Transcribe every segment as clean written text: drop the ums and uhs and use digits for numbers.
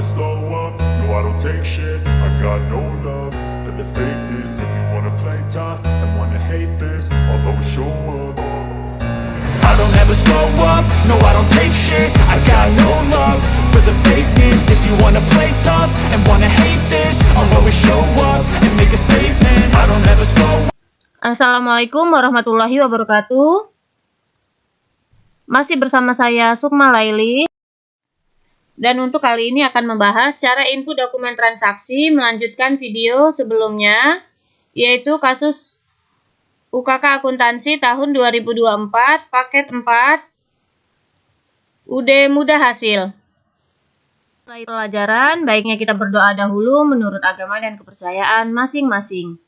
slow up, no I don't take shit. I got no love for the fakeness. If you wanna play tough and wanna hate this, I'll always show up. I don't ever slow up, no I don't take shit. I got no love for the fakeness. If you wanna play tough and wanna hate this, I'll always show up and make a statement. I don't ever slow up. Assalamualaikum warahmatullahi wabarakatuh. Masih bersama saya Sukma Laili. Dan untuk kali ini akan membahas cara input dokumen transaksi melanjutkan video sebelumnya, yaitu kasus UKK Akuntansi tahun 2024 paket 4 UD Mudah Hasil. Setelah pelajaran, baiknya kita berdoa dahulu menurut agama dan kepercayaan masing-masing.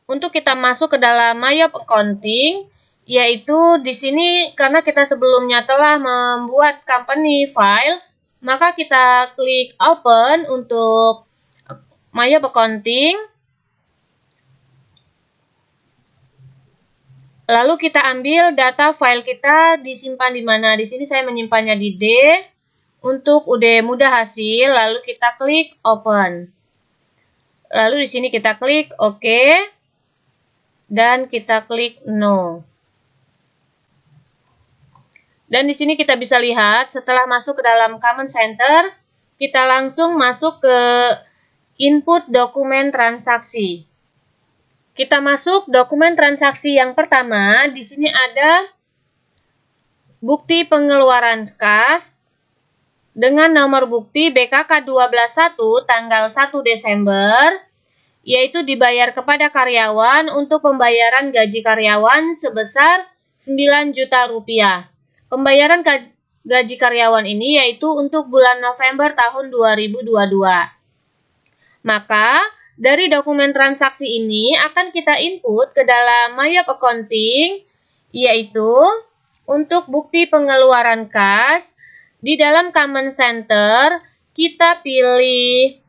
Untuk kita masuk ke dalam Mayop Accounting, yaitu di sini karena kita sebelumnya telah membuat company file, maka kita klik open untuk Mayop Accounting. Lalu kita ambil data file kita disimpan di mana? Di sini saya menyimpannya di D untuk UD Mudah Hasil, lalu kita klik open. Lalu di sini kita klik OK. Dan kita klik no. Dan di sini kita bisa lihat setelah masuk ke dalam Command Center, kita langsung masuk ke input dokumen transaksi. Kita masuk dokumen transaksi yang pertama. Di sini ada bukti pengeluaran kas dengan nomor bukti BKK 121 tanggal 1 Desember. Yaitu dibayar kepada karyawan untuk pembayaran gaji karyawan sebesar 9 juta rupiah. Pembayaran gaji karyawan ini yaitu untuk bulan November tahun 2022. Maka, dari dokumen transaksi ini akan kita input ke dalam Mayop Accounting, yaitu untuk bukti pengeluaran kas. Di dalam Command Center, kita pilih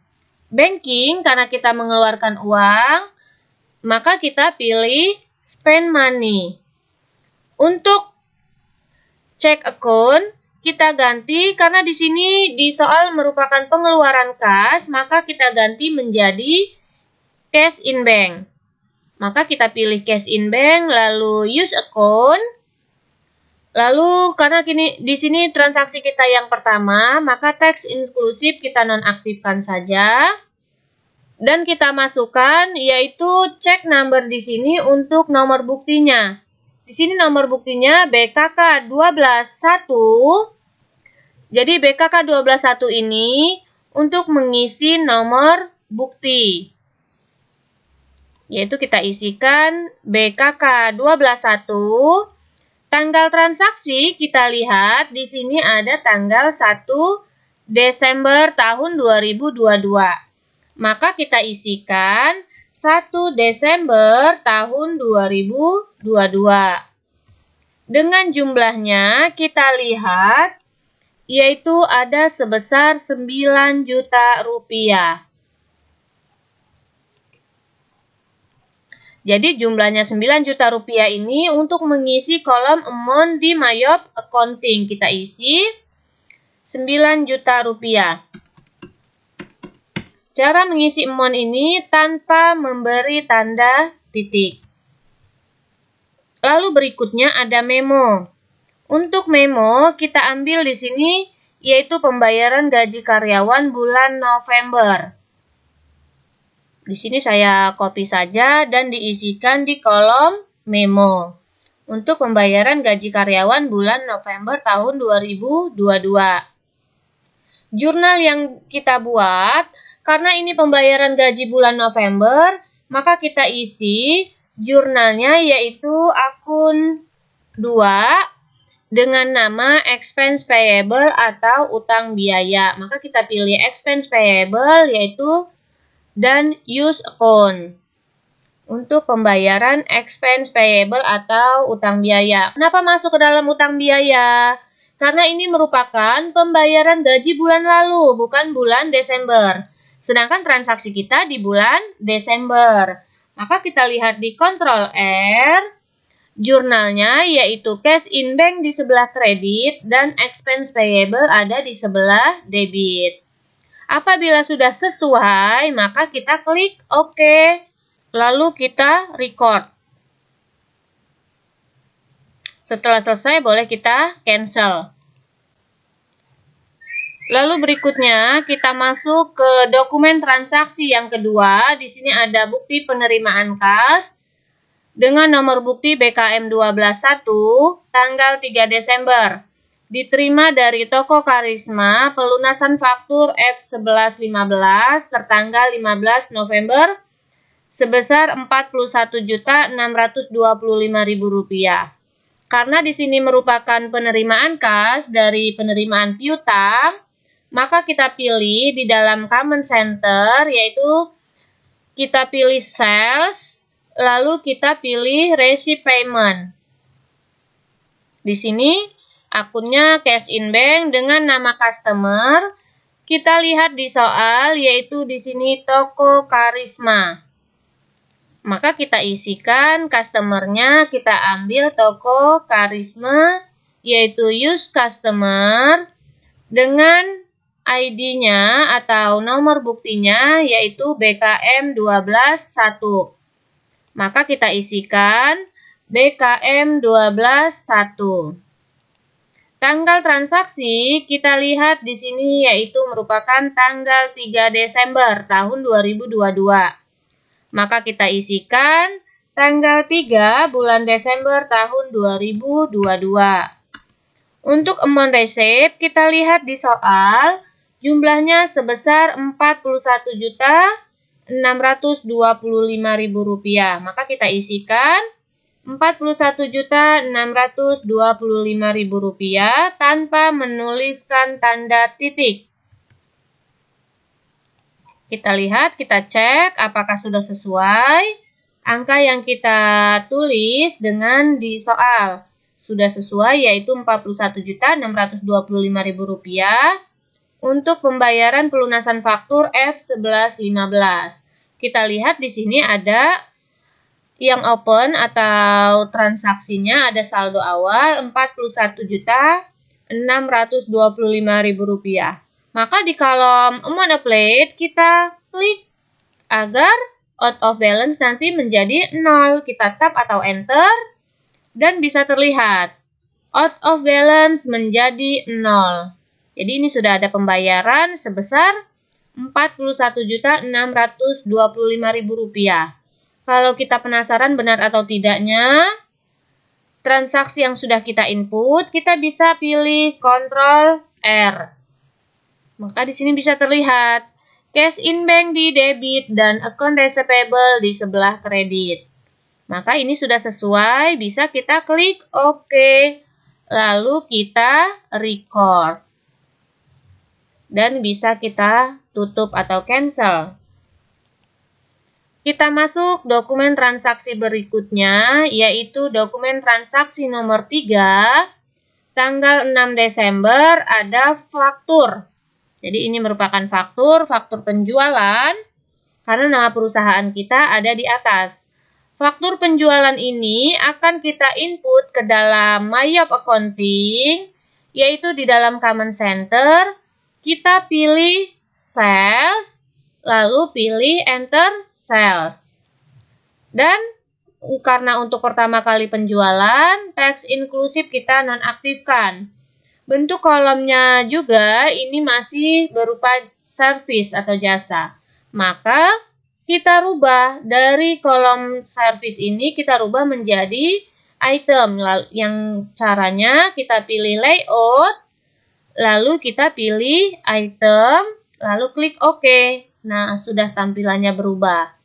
banking karena kita mengeluarkan uang, maka kita pilih spend money. Untuk check account, kita ganti karena di sini di soal merupakan pengeluaran kas, maka kita ganti menjadi cash in bank. Maka kita pilih cash in bank, lalu use account. Lalu karena di sini transaksi kita yang pertama, maka tax inklusif kita nonaktifkan saja. Dan kita masukkan yaitu check number di sini untuk nomor buktinya. Di sini nomor buktinya BKK 121. Jadi BKK 121 ini untuk mengisi nomor bukti. Yaitu kita isikan BKK 121. Tanggal transaksi kita lihat di sini ada tanggal 1 Desember tahun 2022. Maka kita isikan 1 Desember tahun 2022. Dengan jumlahnya kita lihat yaitu ada sebesar 9 juta rupiah. Jadi jumlahnya 9 juta rupiah ini untuk mengisi kolom amount di Mayop Accounting. Kita isi 9 juta rupiah. Cara mengisi amount ini tanpa memberi tanda titik. Lalu berikutnya ada memo. Untuk memo kita ambil di sini yaitu pembayaran gaji karyawan bulan November. Di sini saya copy saja dan diisikan di kolom memo. Untuk pembayaran gaji karyawan bulan November tahun 2022. Jurnal yang kita buat, karena ini pembayaran gaji bulan November, maka kita isi jurnalnya yaitu akun 2 dengan nama expense payable atau utang biaya. Maka kita pilih expense payable yaitu dan use account untuk pembayaran expense payable atau utang biaya. Kenapa masuk ke dalam utang biaya? Karena ini merupakan pembayaran gaji bulan lalu, bukan bulan Desember. Sedangkan transaksi kita di bulan Desember. Maka kita lihat di Ctrl R, jurnalnya yaitu cash in bank di sebelah kredit dan expense payable ada di sebelah debit. Apabila sudah sesuai, maka kita klik OK. Lalu kita record. Setelah selesai, boleh kita cancel. Lalu berikutnya kita masuk ke dokumen transaksi yang kedua. Di sini ada bukti penerimaan kas dengan nomor bukti BKM 121 tanggal 3 Desember. Diterima dari toko Karisma, pelunasan faktur F1115 tertanggal 15 November sebesar Rp41.625.000. Karena di sini merupakan penerimaan kas dari penerimaan piutang, maka kita pilih di dalam Common Center, yaitu kita pilih Sales, lalu kita pilih Receipt Payment. Di sini akunnya Cash in Bank dengan nama customer. Kita lihat di soal, yaitu di sini toko Karisma. Maka kita isikan customernya, kita ambil toko Karisma, yaitu use customer dengan ID-nya atau nomor buktinya yaitu BKM 121. Maka kita isikan BKM 121. Tanggal transaksi kita lihat di sini yaitu merupakan tanggal 3 Desember tahun 2022. Maka kita isikan tanggal 3 bulan Desember tahun 2022. Untuk amount receipt kita lihat di soal, jumlahnya sebesar Rp41.625.000. Maka kita isikan Rp41.625.000 tanpa menuliskan tanda titik. Kita lihat, kita cek apakah sudah sesuai angka yang kita tulis dengan di soal. Sudah sesuai, yaitu Rp41.625.000 untuk pembayaran pelunasan faktur F1115. Kita lihat di sini ada yang open atau transaksinya ada saldo awal Rp41.625.000. Maka di kolom amount applied kita klik agar out of balance nanti menjadi 0. Kita tap atau enter dan bisa terlihat out of balance menjadi 0. Jadi ini sudah ada pembayaran sebesar Rp41.625.000. Kalau kita penasaran benar atau tidaknya transaksi yang sudah kita input, kita bisa pilih Ctrl R. Maka di sini bisa terlihat cash in bank di debit dan account receivable di sebelah kredit. Maka ini sudah sesuai, bisa kita klik OK. Lalu kita record. Dan bisa kita tutup atau cancel. Kita masuk dokumen transaksi berikutnya, yaitu dokumen transaksi nomor 3, tanggal 6 Desember ada faktur. Jadi ini merupakan faktur penjualan, karena nama perusahaan kita ada di atas. Faktur penjualan ini akan kita input ke dalam Mayop Accounting, yaitu di dalam Common Center. Kita pilih Sales, lalu pilih Enter Sales. Dan karena untuk pertama kali penjualan, teks inklusif kita nonaktifkan. Bentuk kolomnya juga ini masih berupa service atau jasa. Maka kita rubah dari kolom service ini, kita rubah menjadi item. Yang caranya kita pilih layout, lalu kita pilih item, lalu klik OK. Nah, sudah tampilannya berubah.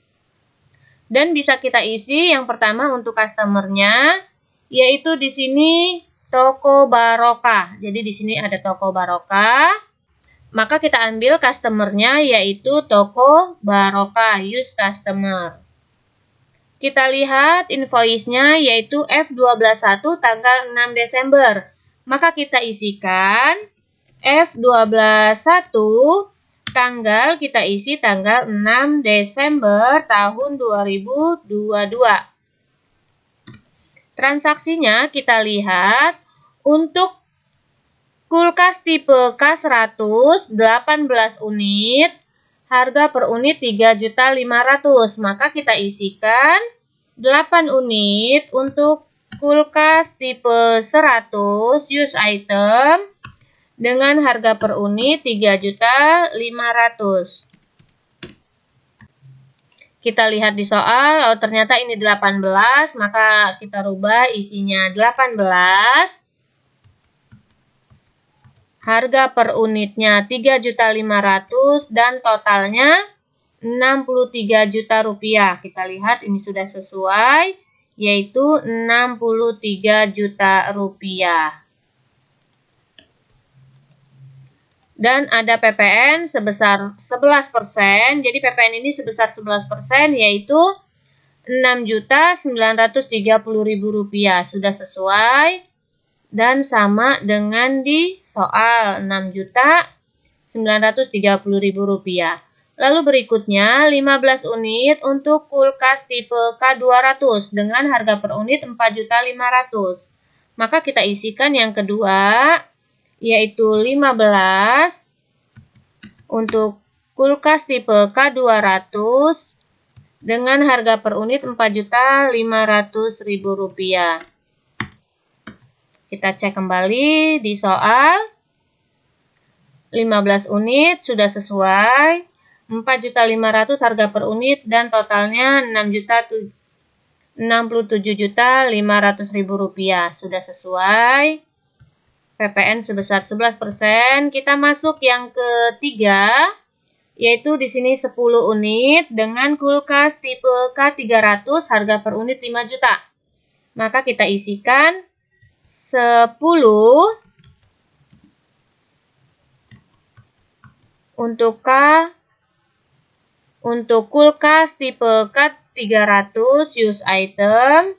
Dan bisa kita isi yang pertama untuk customernya, yaitu di sini toko Barokah. Jadi di sini ada toko Barokah. Maka kita ambil customernya yaitu toko Barokah, use customer. Kita lihat invoice-nya yaitu F121 tanggal 6 Desember. Maka kita isikan F121 Tanggal kita isi tanggal 6 Desember tahun 2022. Transaksinya kita lihat untuk kulkas tipe K100 18 unit, harga per unit 3.500.000. Maka kita isikan 8 unit untuk kulkas tipe 100 use item dengan harga per unit 3.500.000. Kita lihat di soal, ternyata ini 18, maka kita rubah isinya 18. Harga per unitnya 3.500.000 dan totalnya 63 juta rupiah. Kita lihat ini sudah sesuai, yaitu 63 juta rupiah. Dan ada PPN sebesar 11%. Jadi PPN ini sebesar 11%, yaitu Rp6.930.000. Sudah sesuai dan sama dengan di soal Rp6.930.000. Lalu berikutnya 15 unit untuk kulkas tipe K200 dengan harga per unit Rp4.500.000. Maka kita isikan yang kedua, yaitu 15 untuk kulkas tipe K200 dengan harga per unit Rp4.500.000. Kita cek kembali di soal. 15 unit sudah sesuai. Rp4.500.000 harga per unit dan totalnya Rp67.500.000. Sudah sesuai. PPN sebesar 11%. Kita masuk yang ketiga, yaitu di sini 10 unit dengan kulkas tipe K300 harga per unit 5 juta. Maka kita isikan 10 untuk kulkas tipe K300 use item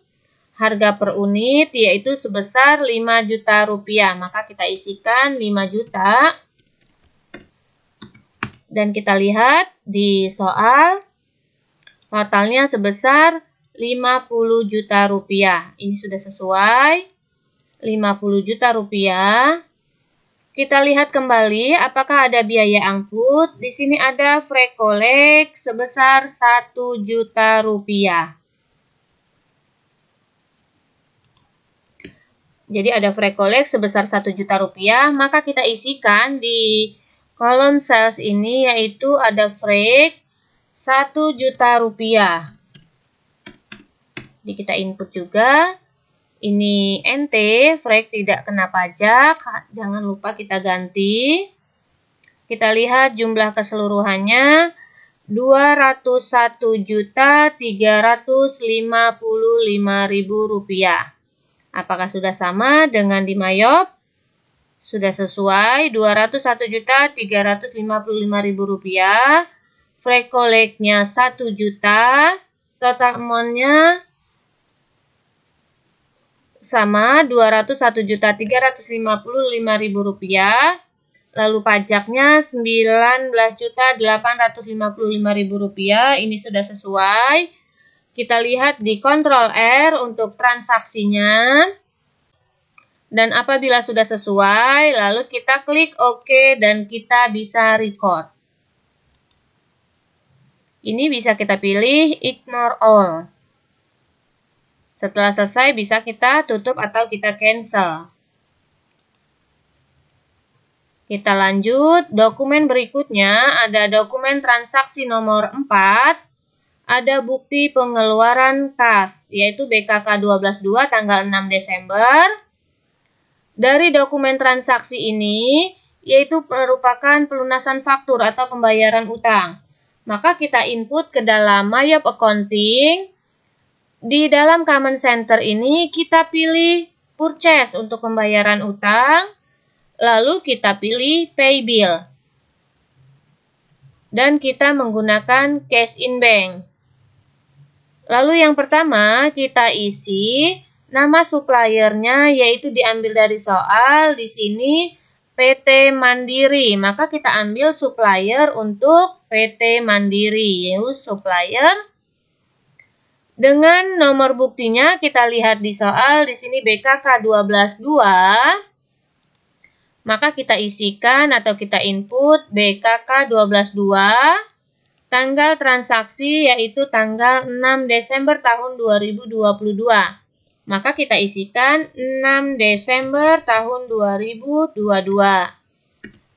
harga per unit yaitu sebesar 5 juta rupiah. Maka kita isikan 5 juta. Dan kita lihat di soal totalnya sebesar 50 juta rupiah. Ini sudah sesuai. 50 juta rupiah. Kita lihat kembali apakah ada biaya angkut. Di sini ada free collect sebesar 1 juta rupiah. Jadi ada free collect sebesar 1 juta rupiah, maka kita isikan di kolom sales ini yaitu ada free 1 juta rupiah. Jadi kita input juga. Ini NT, frek tidak kena pajak, jangan lupa kita ganti. Kita lihat jumlah keseluruhannya Rp201.355.000. Apakah sudah sama dengan di Mayop? Sudah sesuai, Rp201.355.000. Free collect-nya 1 juta, total amount-nya sama Rp201.355.000. Lalu pajaknya Rp19.855.000. Ini sudah sesuai. Kita lihat di Ctrl R untuk transaksinya. Dan apabila sudah sesuai, lalu kita klik OK dan kita bisa record. Ini bisa kita pilih ignore all. Setelah selesai bisa kita tutup atau kita cancel. Kita lanjut, dokumen berikutnya ada dokumen transaksi nomor 4, ada bukti pengeluaran kas, yaitu BKK 12.2 tanggal 6 Desember. Dari dokumen transaksi ini, yaitu merupakan pelunasan faktur atau pembayaran utang. Maka kita input ke dalam Mayop Accounting. Di dalam Common Center ini kita pilih purchase untuk pembayaran utang, lalu kita pilih pay bill. Dan kita menggunakan cash in bank. Lalu yang pertama kita isi nama suppliernya yaitu diambil dari soal. Di sini PT Mandiri. Maka kita ambil supplier untuk PT Mandiri. Use supplier. Dengan nomor buktinya kita lihat di soal di sini BKK 12.2. Maka kita isikan atau kita input BKK 12.2. Tanggal transaksi yaitu tanggal 6 Desember tahun 2022. Maka kita isikan 6 Desember tahun 2022.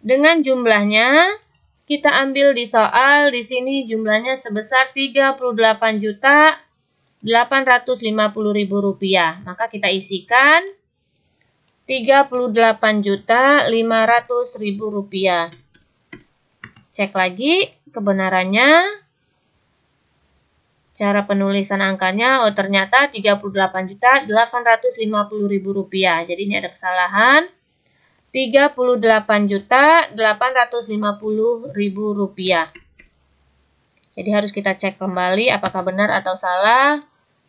Dengan jumlahnya kita ambil di soal di sini jumlahnya sebesar Rp38.850.000. Maka kita isikan Rp38.500.000. Cek lagi kebenarannya. Cara penulisan angkanya, oh ternyata Rp38.850.000. Jadi ini ada kesalahan. Rp38.850.000. Jadi harus kita cek kembali apakah benar atau salah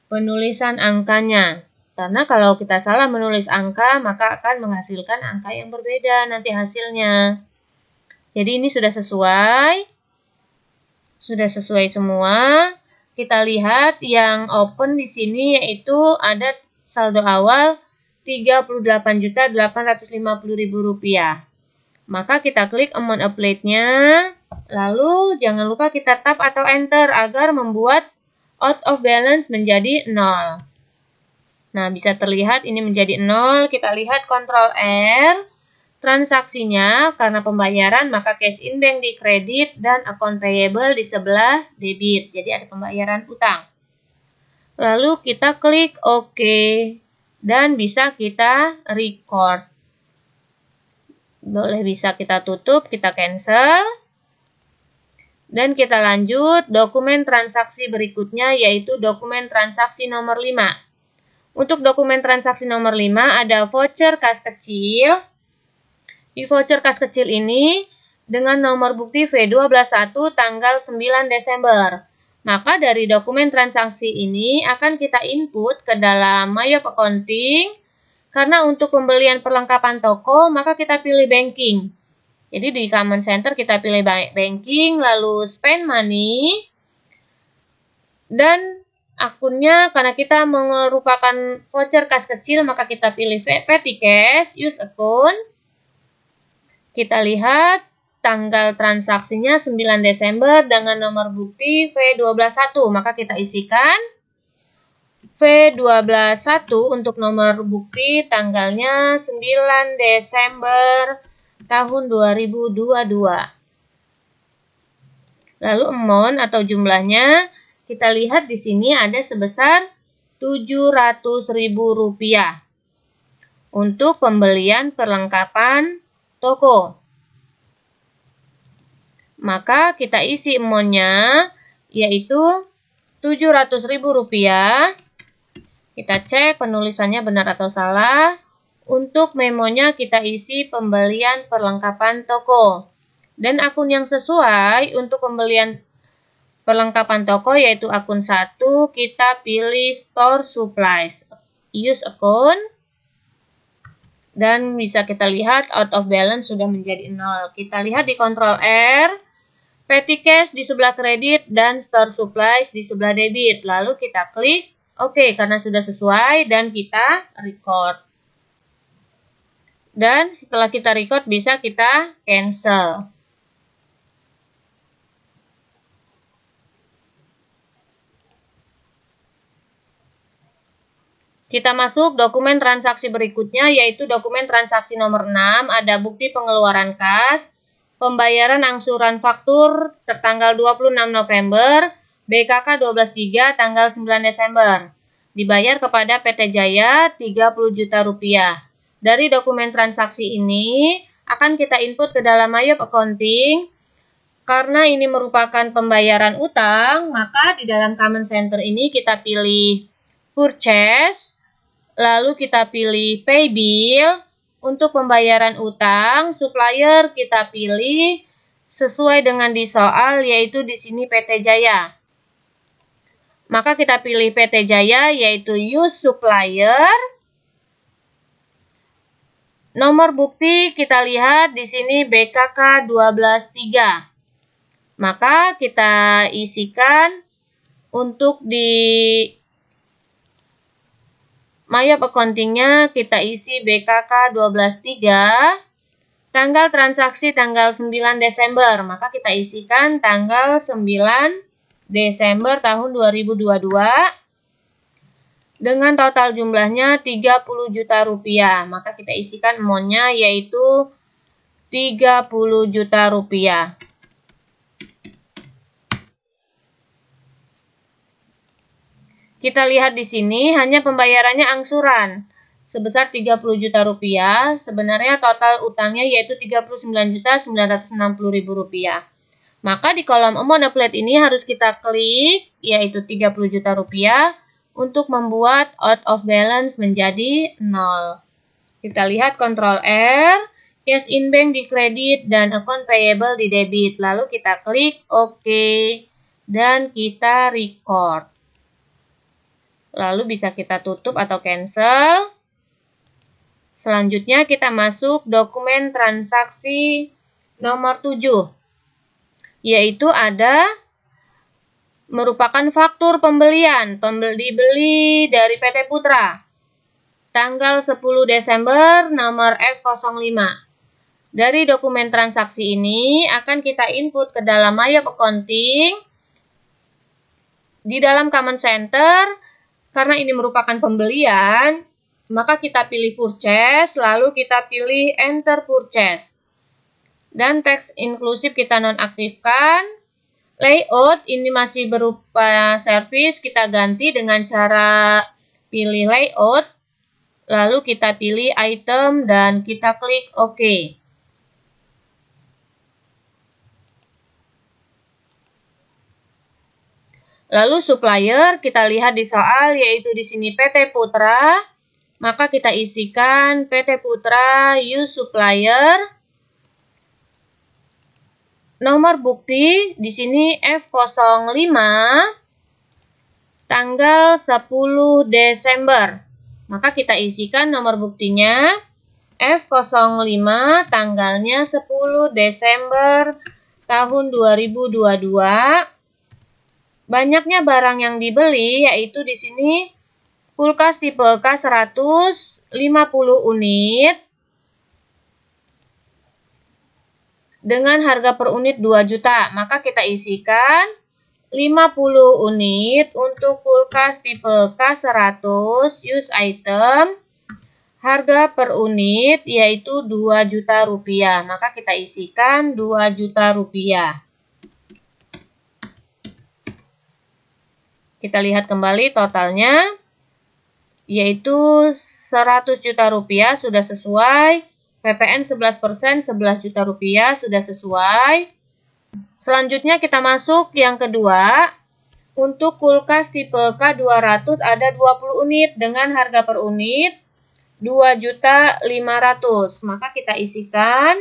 penulisan angkanya. Karena kalau kita salah menulis angka, maka akan menghasilkan angka yang berbeda nanti hasilnya. Jadi ini sudah sesuai. Sudah sesuai semua. Kita lihat yang open di sini yaitu ada saldo awal Rp38.850.000. Maka kita klik amount applied-nya. Lalu jangan lupa kita tab atau enter agar membuat out of balance menjadi 0. Nah, bisa terlihat ini menjadi 0. Kita lihat Ctrl R. Transaksinya karena pembayaran maka cash in bank di kredit dan account payable di sebelah debit. Jadi ada pembayaran utang. Lalu kita klik OK dan bisa kita record. Boleh bisa kita tutup, kita cancel. Dan kita lanjut dokumen transaksi berikutnya yaitu dokumen transaksi nomor 5. Untuk dokumen transaksi nomor 5 ada voucher kas kecil. Di voucher kas kecil ini dengan nomor bukti V121 tanggal 9 Desember. Maka dari dokumen transaksi ini akan kita input ke dalam Mayop Accounting. Karena untuk pembelian perlengkapan toko maka kita pilih banking. Jadi di Command Center kita pilih banking, lalu spend money. Dan akunnya karena kita merupakan voucher kas kecil maka kita pilih petty cash, use account. Kita lihat tanggal transaksinya 9 Desember dengan nomor bukti V121. Maka kita isikan V121 untuk nomor bukti tanggalnya 9 Desember tahun 2022. Lalu amount atau jumlahnya kita lihat di sini ada sebesar Rp700.000 untuk pembelian perlengkapan toko. Maka kita isi amount-nya yaitu Rp700.000. Kita cek penulisannya benar atau salah. Untuk memonya kita isi pembelian perlengkapan toko. Dan akun yang sesuai untuk pembelian perlengkapan toko yaitu akun 1 kita pilih store supplies. Use account. Dan bisa kita lihat out of balance sudah menjadi 0. Kita lihat di Ctrl R, petty cash di sebelah kredit dan store supplies di sebelah debit. Lalu kita klik OK karena sudah sesuai dan kita record. Dan setelah kita record bisa kita cancel. Kita masuk dokumen transaksi berikutnya yaitu dokumen transaksi nomor 6. Ada bukti pengeluaran kas, pembayaran angsuran faktur tertanggal 26 November, BKK 12.3 tanggal 9 Desember. Dibayar kepada PT Jaya Rp30 juta. Dari dokumen transaksi ini akan kita input ke dalam Mayop Accounting. Karena ini merupakan pembayaran utang, maka di dalam Command Center ini kita pilih Purchase. Lalu kita pilih Pay Bill. Untuk pembayaran utang, supplier kita pilih sesuai dengan di soal yaitu di sini PT Jaya. Maka kita pilih PT Jaya yaitu use supplier. Nomor bukti kita lihat di sini BKK 123. Maka kita isikan untuk di Mayap accounting-nya kita isi BKK 123. Tanggal transaksi tanggal 9 Desember. Maka kita isikan tanggal 9 Desember tahun 2022. Dengan total jumlahnya 30 juta rupiah. Maka kita isikan amount-nya yaitu 30 juta rupiah. Kita lihat di sini hanya pembayarannya angsuran sebesar 30 juta rupiah. Sebenarnya total utangnya yaitu 39.960.000 rupiah. Maka di kolom amount applied ini harus kita klik yaitu 30 juta rupiah untuk membuat out of balance menjadi 0. Kita lihat Ctrl R, cash in bank di kredit dan account payable di debit. Lalu kita klik OK dan kita record. Lalu bisa kita tutup atau cancel. Selanjutnya kita masuk dokumen transaksi nomor 7. Yaitu ada merupakan faktur pembelian, beli dari PT Putra. Tanggal 10 Desember nomor F05. Dari dokumen transaksi ini akan kita input ke dalam Mayap Accounting. Di dalam Command Center, karena ini merupakan pembelian, maka kita pilih purchase, lalu kita pilih enter purchase. Dan teks inklusif kita nonaktifkan. Layout ini masih berupa service, kita ganti dengan cara pilih layout, lalu kita pilih item dan kita klik OK. Lalu supplier kita lihat di soal yaitu di sini PT Putra, maka kita isikan PT Putra use supplier. Nomor bukti di sini F05 tanggal 10 Desember. Maka kita isikan nomor buktinya F05 tanggalnya 10 Desember tahun 2022. Banyaknya barang yang dibeli yaitu di sini kulkas tipe K 150 unit. Dengan harga per unit 2 juta, maka kita isikan 50 unit untuk kulkas tipe K100 use item. Harga per unit yaitu 2 juta rupiah, maka kita isikan 2 juta rupiah. Kita lihat kembali totalnya yaitu 100 juta rupiah sudah sesuai. PPN 11%, 11 juta rupiah sudah sesuai. Selanjutnya kita masuk yang kedua. Untuk kulkas tipe K200 ada 20 unit dengan harga per unit 2.500.000. Maka kita isikan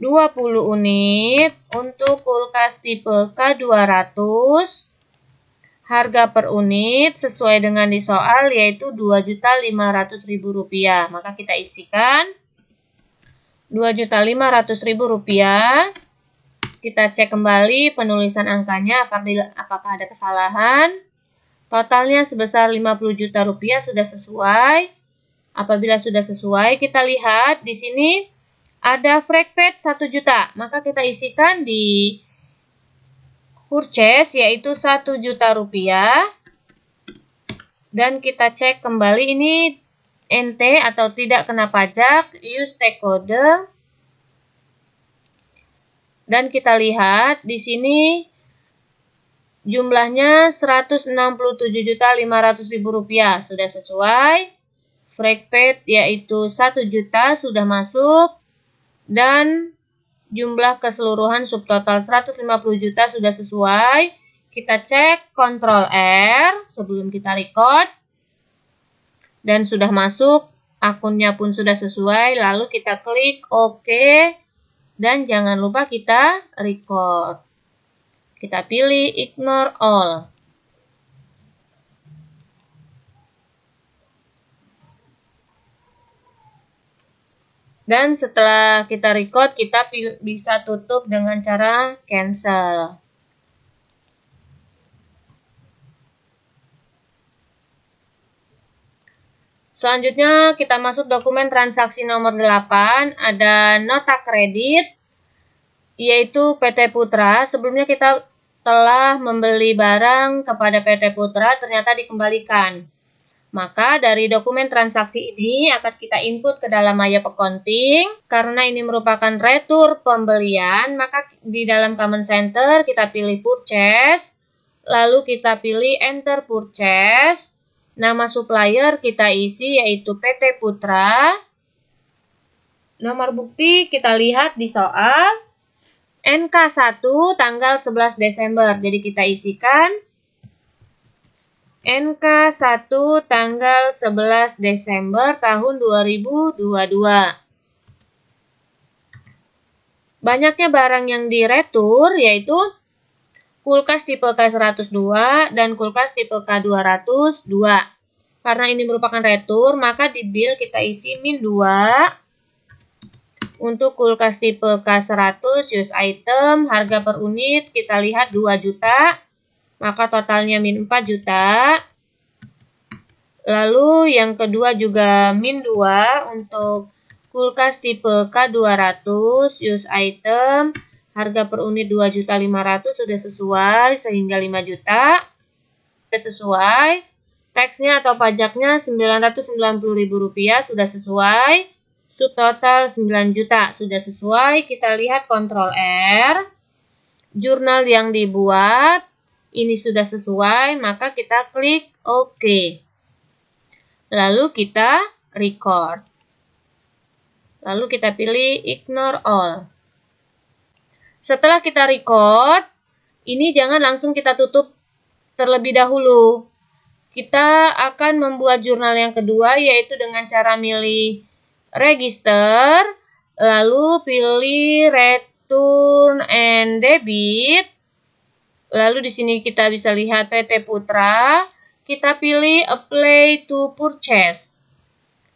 20 unit untuk kulkas tipe K200. Harga per unit sesuai dengan di soal yaitu 2.500.000 rupiah. Maka kita isikan 2.500.000 rupiah. Kita cek kembali penulisan angkanya apakah ada kesalahan. Totalnya sebesar 50 juta rupiah sudah sesuai. Apabila sudah sesuai, kita lihat di sini ada fragpet 1 juta. Maka kita isikan di purchase yaitu 1 juta rupiah. Dan kita cek kembali ini NT atau tidak kena pajak, use tag kode. Dan kita lihat di sini jumlahnya 167.500.000 rupiah sudah sesuai. Fragpet yaitu 1 juta sudah masuk dan jumlah keseluruhan subtotal 150 juta sudah sesuai. Kita cek Ctrl R sebelum kita record. Dan sudah masuk, akunnya pun sudah sesuai, lalu kita klik OK, dan jangan lupa kita record. Kita pilih ignore all. Dan setelah kita record, kita bisa tutup dengan cara cancel. Selanjutnya kita masuk dokumen transaksi nomor 8, ada nota kredit, yaitu PT Putra. Sebelumnya kita telah membeli barang kepada PT Putra, ternyata dikembalikan. Maka dari dokumen transaksi ini akan kita input ke dalam Mayap Accounting. Karena ini merupakan retur pembelian, maka di dalam Command Center kita pilih Purchase, lalu kita pilih Enter Purchase. Nama supplier kita isi yaitu PT Putra. Nomor bukti kita lihat di soal NK1 tanggal 11 Desember. Jadi kita isikan NK1 tanggal 11 Desember tahun 2022. Banyaknya barang yang diretur yaitu kulkas tipe K102 dan kulkas tipe K202. Karena ini merupakan retur, maka di bill kita isi -2. Untuk kulkas tipe K100 use item, harga per unit kita lihat 2 juta, maka totalnya -4 juta. Lalu yang kedua juga -2 untuk kulkas tipe K200 use item, harga per unit 2.500.000 sudah sesuai sehingga 5 juta. Sudah sesuai. Taxnya atau pajaknya Rp990.000 sudah sesuai. Subtotal 9 juta sudah sesuai. Kita lihat Ctrl R. Jurnal yang dibuat ini sudah sesuai, maka kita klik OK. Lalu kita record. Lalu kita pilih Ignore All. Setelah kita record, ini jangan langsung kita tutup terlebih dahulu. Kita akan membuat jurnal yang kedua, yaitu dengan cara milih Register, lalu pilih Return and Debit. Lalu di sini kita bisa lihat PT Putra. Kita pilih Apply to Purchase.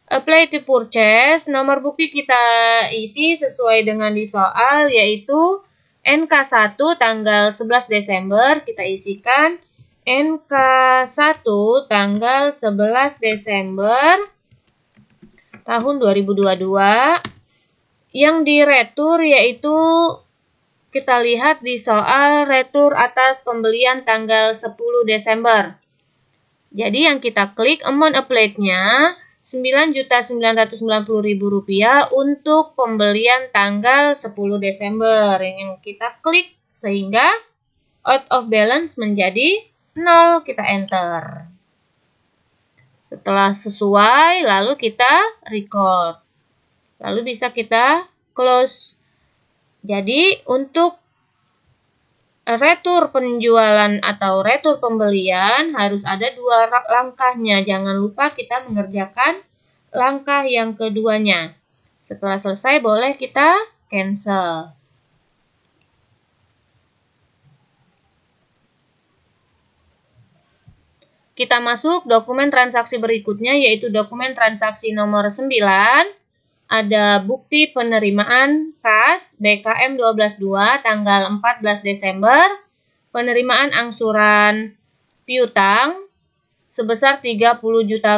Apply to Purchase, nomor bukti kita isi sesuai dengan di soal, yaitu NK1 tanggal 11 Desember, kita isikan NK1 tanggal 11 Desember tahun 2022. Yang diretur yaitu kita lihat di soal retur atas pembelian tanggal 10 Desember. Jadi yang kita klik amount applied-nya Rp9.990.000 untuk pembelian tanggal 10 Desember. Yang kita klik sehingga out of balance menjadi 0. Kita enter. Setelah sesuai, lalu kita record. Lalu bisa kita close. Jadi untuk retur penjualan atau retur pembelian harus ada 2 langkahnya. Jangan lupa kita mengerjakan langkah yang keduanya. Setelah selesai boleh kita cancel. Kita masuk dokumen transaksi berikutnya, yaitu dokumen transaksi nomor 9. Ada bukti penerimaan kas BKM 122 tanggal 14 Desember, penerimaan angsuran piutang sebesar Rp30 juta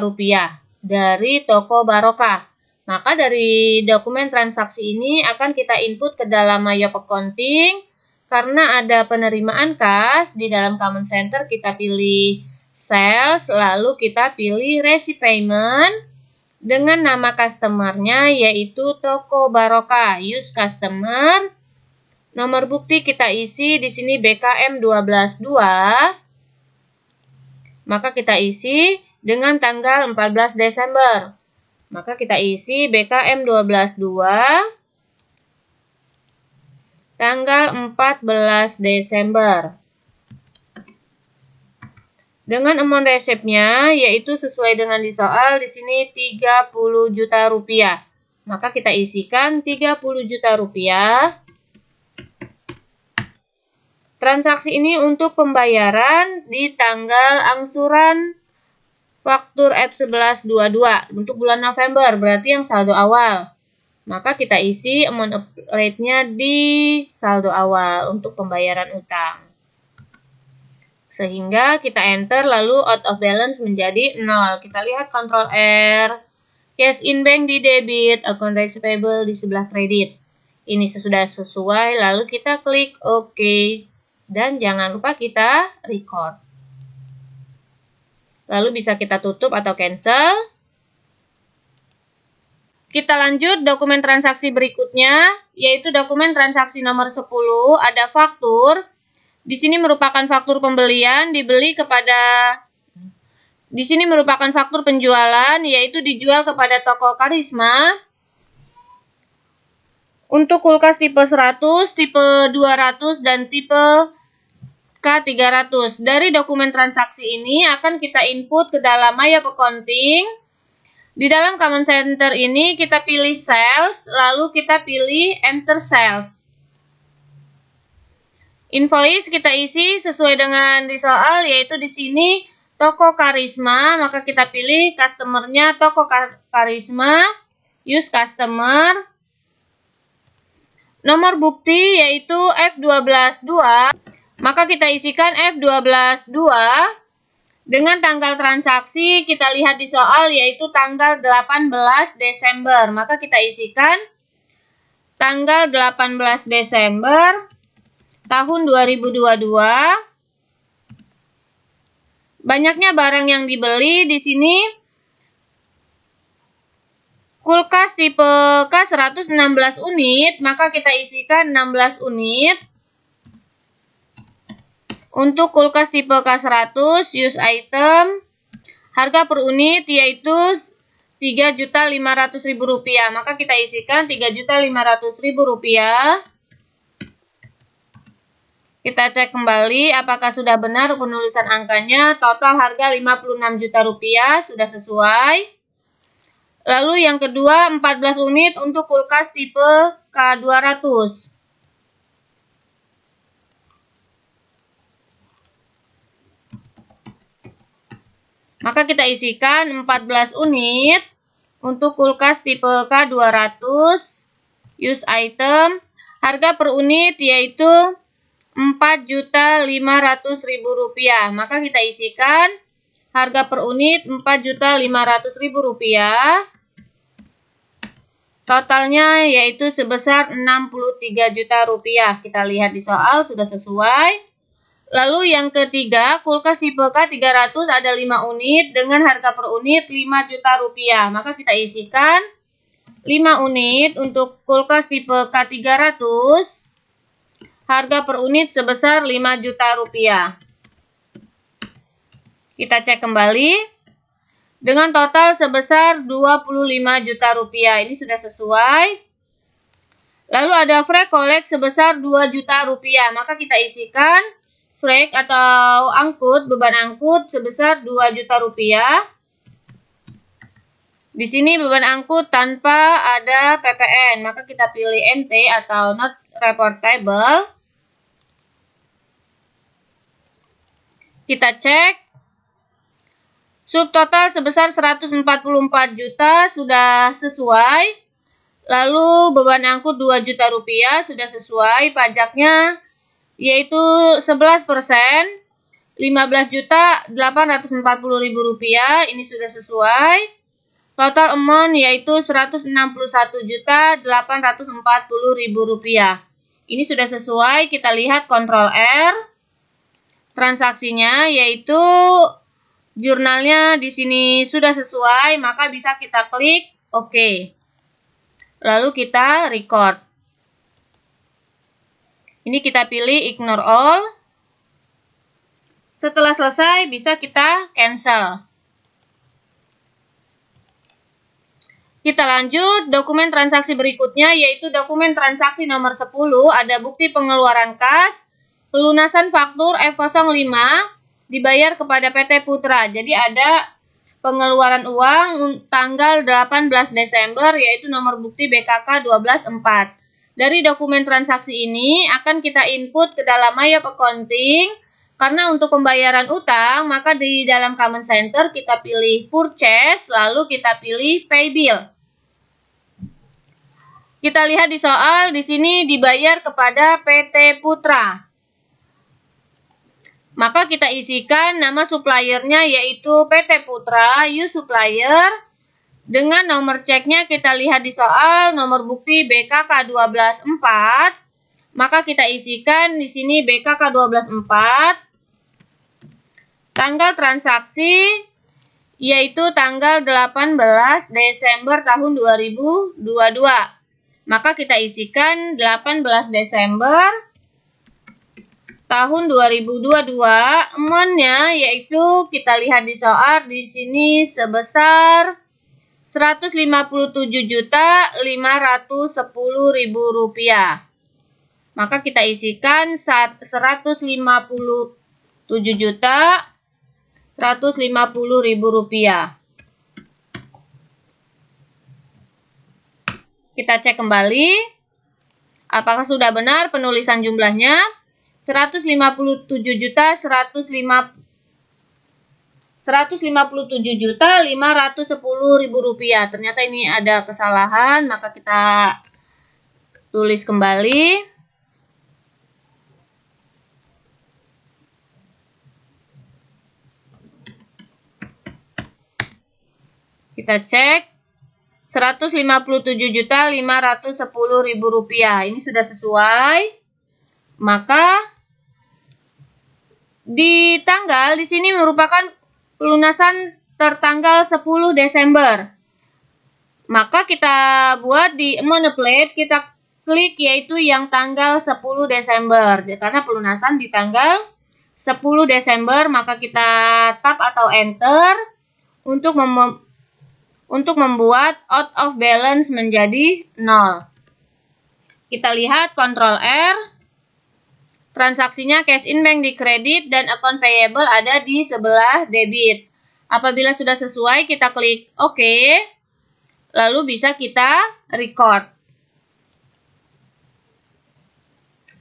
dari toko Barokah. Maka dari dokumen transaksi ini akan kita input ke dalam Mayap Accounting. Karena ada penerimaan kas, di dalam Command Center kita pilih Sales, lalu kita pilih Receipt Payment dengan nama customer-nya yaitu toko Barokah, use customer. Nomor bukti kita isi di sini BKM 122. Maka kita isi dengan tanggal 14 Desember. Maka kita isi BKM 122 tanggal 14 Desember. Dengan amount resepnya yaitu sesuai dengan di soal di sini Rp30 juta. Maka kita isikan Rp30 juta. Transaksi ini untuk pembayaran di tanggal angsuran faktur F1122 untuk bulan November, berarti yang saldo awal. Maka kita isi amount applied-nya di saldo awal untuk pembayaran utang. Sehingga kita enter lalu out of balance menjadi 0. Kita lihat Ctrl R. Cash in bank di debit, account receivable di sebelah kredit. Ini sudah sesuai, lalu kita klik OK. Dan jangan lupa kita record. Lalu bisa kita tutup atau cancel. Kita lanjut dokumen transaksi berikutnya, yaitu dokumen transaksi nomor 10, ada faktur. Di sini merupakan faktur pembelian, di sini merupakan faktur penjualan, yaitu dijual kepada toko Karisma. Untuk kulkas tipe 100, tipe 200, dan tipe K300. Dari dokumen transaksi ini akan kita input ke dalam My Accounting. Di dalam Common Center ini kita pilih Sales, lalu kita pilih Enter Sales. Invoice kita isi sesuai dengan di soal, yaitu di sini toko Karisma, maka kita pilih customer-nya toko Karisma, use customer. Nomor bukti yaitu F12.2, maka kita isikan F12.2. Dengan tanggal transaksi kita lihat di soal yaitu tanggal 18 Desember. Maka kita isikan tanggal 18 Desember tahun 2022. Banyaknya barang yang dibeli di sini. Kulkas tipe K 116 unit, maka kita isikan 16 unit. Untuk kulkas tipe K100 use item, harga per unit yaitu Rp3.500.000, maka kita isikan Rp3.500.000. Kita cek kembali apakah sudah benar penulisan angkanya. Total harga Rp56 juta, sudah sesuai. Lalu yang kedua 14 unit untuk kulkas tipe K200. Maka kita isikan 14 unit untuk kulkas tipe K200, use item, harga per unit yaitu Rp4.500.000. Maka kita isikan harga per unit Rp4.500.000. Totalnya yaitu sebesar Rp63 juta. Kita lihat di soal sudah sesuai. Lalu yang ketiga, kulkas tipe K300 ada 5 unit dengan harga per unit Rp5 juta. Maka kita isikan 5 unit untuk kulkas tipe K300. Harga per unit sebesar Rp5 juta. Kita cek kembali. Dengan total sebesar Rp25 juta. Ini sudah sesuai. Lalu ada freight collect sebesar Rp2 juta. Maka kita isikan freight atau angkut, beban angkut sebesar Rp2 juta. Di sini beban angkut tanpa ada PPN, maka kita pilih NT atau not reportable. Kita cek. Subtotal sebesar Rp144 juta sudah sesuai. Lalu beban angkut Rp2 juta sudah sesuai. Pajaknya yaitu 11%, Rp15.840.000, ini sudah sesuai. Total amount yaitu Rp161.840.000. Ini sudah sesuai, kita lihat Ctrl R. Transaksinya yaitu jurnalnya di sini sudah sesuai, maka bisa kita klik OK. Lalu kita record. Ini kita pilih ignore all. Setelah selesai bisa kita cancel. Kita lanjut dokumen transaksi berikutnya yaitu dokumen transaksi nomor 10. Ada bukti pengeluaran kas, pelunasan faktur F05 dibayar kepada PT Putra. Jadi ada pengeluaran uang tanggal 18 Desember yaitu nomor bukti BKK 124. Dari dokumen transaksi ini akan kita input ke dalam My Accounting. Karena untuk pembayaran utang, maka di dalam Common Center kita pilih Purchase, lalu kita pilih Pay Bill. Kita lihat di soal, di sini dibayar kepada PT Putra. Maka kita isikan nama suppliernya yaitu PT Putra, use supplier. Dengan nomor ceknya kita lihat di soal, nomor bukti BKK 124. Maka kita isikan di sini BKK 124. Tanggal transaksi yaitu tanggal 18 Desember tahun 2022. Maka kita isikan 18 Desember tahun 2022, amount-nya yaitu kita lihat di soal di sini sebesar Rp157.510.000. Maka kita isikan Rp157.150.000. Kita cek kembali apakah sudah benar penulisan jumlahnya. Rp157.510.000. Ternyata ini ada kesalahan, maka kita tulis kembali. Kita cek Rp157.510.000. Ini sudah sesuai. Maka di tanggal di sini merupakan pelunasan tertanggal 10 Desember. Maka kita buat di amount plate, kita klik yaitu yang tanggal 10 Desember. Karena pelunasan di tanggal 10 Desember, maka kita tap atau enter untuk membuat out of balance menjadi 0. Kita lihat Ctrl R. Transaksinya cash in bank di kredit dan account payable ada di sebelah debit. Apabila sudah sesuai, kita klik OK. Lalu bisa kita record.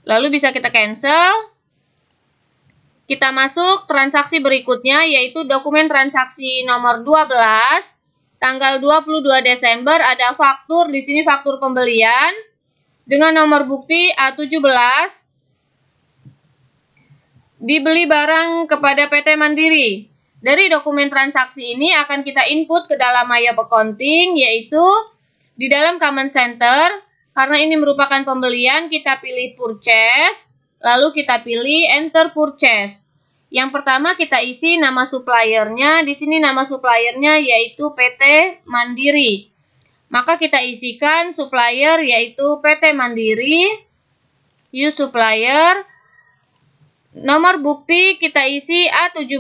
Lalu bisa kita cancel. Kita masuk transaksi berikutnya yaitu dokumen transaksi nomor 12. Tanggal 22 Desember ada faktur, di sini faktur pembelian dengan nomor bukti A17. Dibeli barang kepada PT Mandiri. Dari dokumen transaksi ini akan kita input ke dalam Mayap Accounting, yaitu di dalam Command Center. Karena ini merupakan pembelian, kita pilih Purchase, lalu kita pilih Enter Purchase. Yang pertama kita isi nama suppliernya. Di sini nama suppliernya yaitu PT Mandiri. Maka kita isikan supplier yaitu PT Mandiri, use supplier. Nomor bukti kita isi A17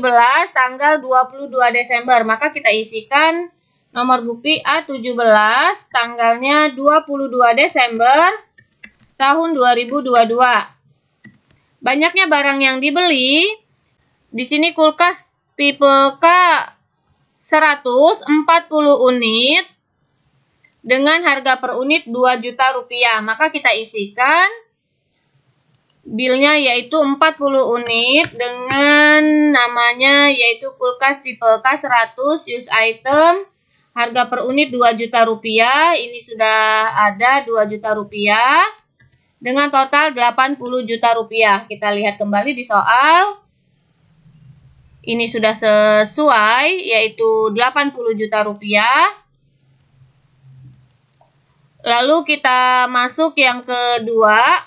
tanggal 22 Desember. Maka kita isikan nomor bukti A17 tanggalnya 22 Desember tahun 2022. Banyaknya barang yang dibeli. Di sini kulkas tipe K 140 unit dengan harga per unit Rp2.000.000. Maka kita isikan bilnya yaitu 40 unit dengan namanya yaitu kulkas tipe K100 use item, harga per unit Rp2.000.000. Ini sudah ada Rp2.000.000 dengan total Rp80.000.000. Kita lihat kembali di soal. Ini sudah sesuai yaitu Rp80.000.000. Lalu kita masuk yang kedua.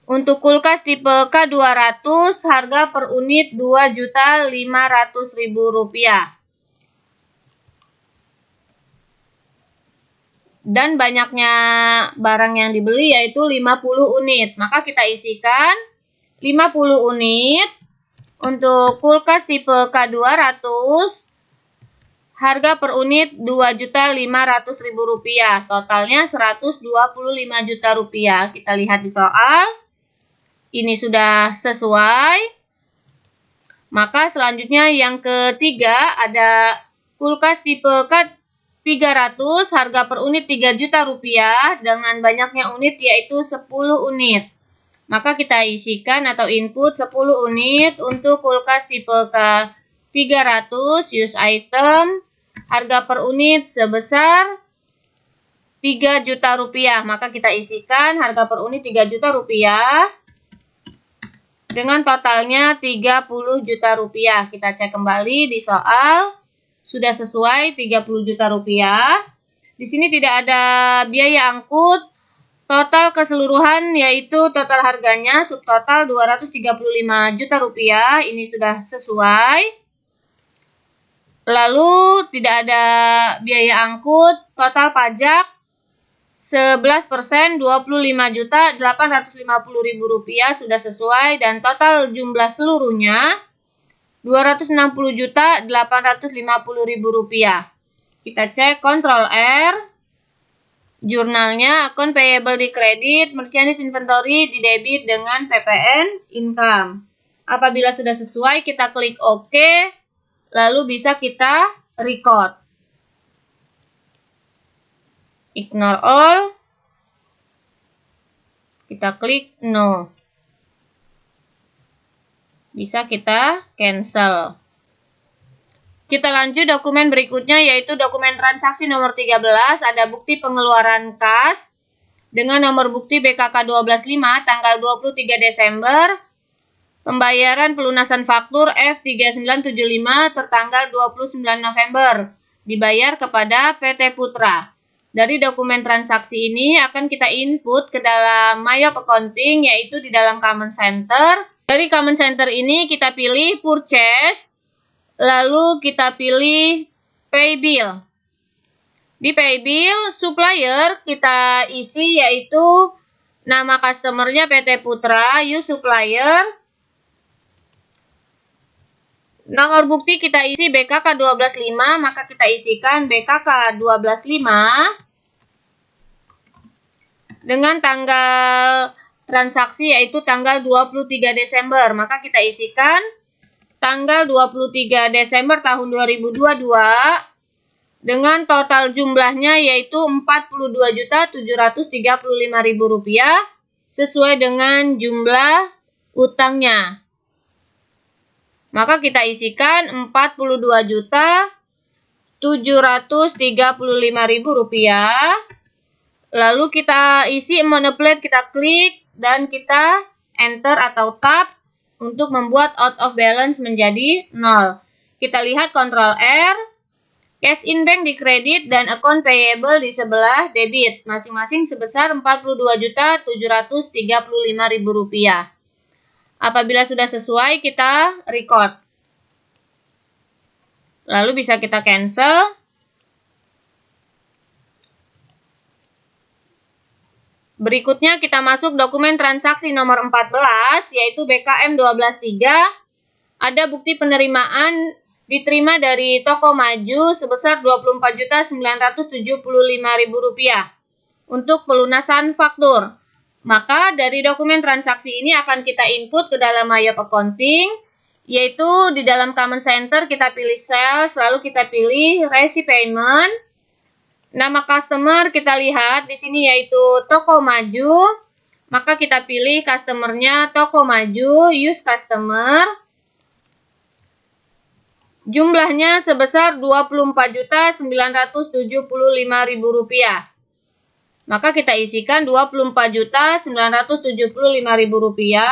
Untuk kulkas tipe K200 harga per unit Rp2.500.000. Dan banyaknya barang yang dibeli yaitu 50 unit. Maka kita isikan 50 unit. Untuk kulkas tipe K200 harga per unit Rp2.500.000. Totalnya Rp125.000.000. Kita lihat di soal. Ini sudah sesuai. Maka selanjutnya yang ketiga ada kulkas tipe K300 harga per unit Rp3.000.000 dengan banyaknya unit yaitu 10 unit. Maka kita isikan atau input 10 unit untuk kulkas tipe K300 use item, harga per unit sebesar 3 juta rupiah. Maka kita isikan harga per unit 3 juta rupiah dengan totalnya 30 juta rupiah. Kita cek kembali di soal. Sudah sesuai 30 juta rupiah. Di sini tidak ada biaya angkut. Total keseluruhan yaitu total harganya subtotal 235 juta rupiah. Ini sudah sesuai. Lalu tidak ada biaya angkut. Total pajak 11% 25.850.000 rupiah sudah sesuai. Dan total jumlah seluruhnya 260.850.000 rupiah. Kita cek Ctrl R. Jurnalnya account payable di kredit, merchandise inventory di debit dengan PPN income. Apabila sudah sesuai, kita klik OK, lalu bisa kita record. Ignore all. Kita klik no. Bisa kita cancel. Kita lanjut dokumen berikutnya yaitu dokumen transaksi nomor 13. Ada bukti pengeluaran kas dengan nomor bukti BKK 125 tanggal 23 Desember. Pembayaran pelunasan faktur F3975 tertanggal 29 November. Dibayar kepada PT Putra. Dari dokumen transaksi ini akan kita input ke dalam Maya Accounting yaitu di dalam Common Center. Dari Common Center ini kita pilih Purchase. Lalu kita pilih Pay Bill. Di Pay Bill, supplier kita isi yaitu nama customernya PT Putra, use supplier. Nomor bukti kita isi BKK 125, maka kita isikan BKK 125 dengan tanggal transaksi yaitu tanggal 23 Desember, maka kita isikan tanggal 23 Desember tahun 2022 dengan total jumlahnya yaitu Rp42.735.000 sesuai dengan jumlah utangnya. Maka kita isikan Rp42.735.000. Lalu kita isi amount plate, kita klik dan kita enter atau tab untuk membuat out of balance menjadi 0. Kita lihat Ctrl R, cash in bank di kredit dan account payable di sebelah debit, masing-masing sebesar Rp42.735.000. Apabila sudah sesuai, kita record. Lalu bisa kita cancel. Berikutnya kita masuk dokumen transaksi nomor 14 yaitu BKM 123. Ada bukti penerimaan diterima dari toko maju sebesar Rp24.975.000 untuk pelunasan faktur. Maka dari dokumen transaksi ini akan kita input ke dalam Maya Accounting yaitu di dalam Common Center kita pilih sales lalu kita pilih receipt payment. Nama customer kita lihat di sini yaitu toko maju. Maka kita pilih customernya toko maju, use customer. Jumlahnya sebesar Rp24.975.000. Maka kita isikan Rp24.975.000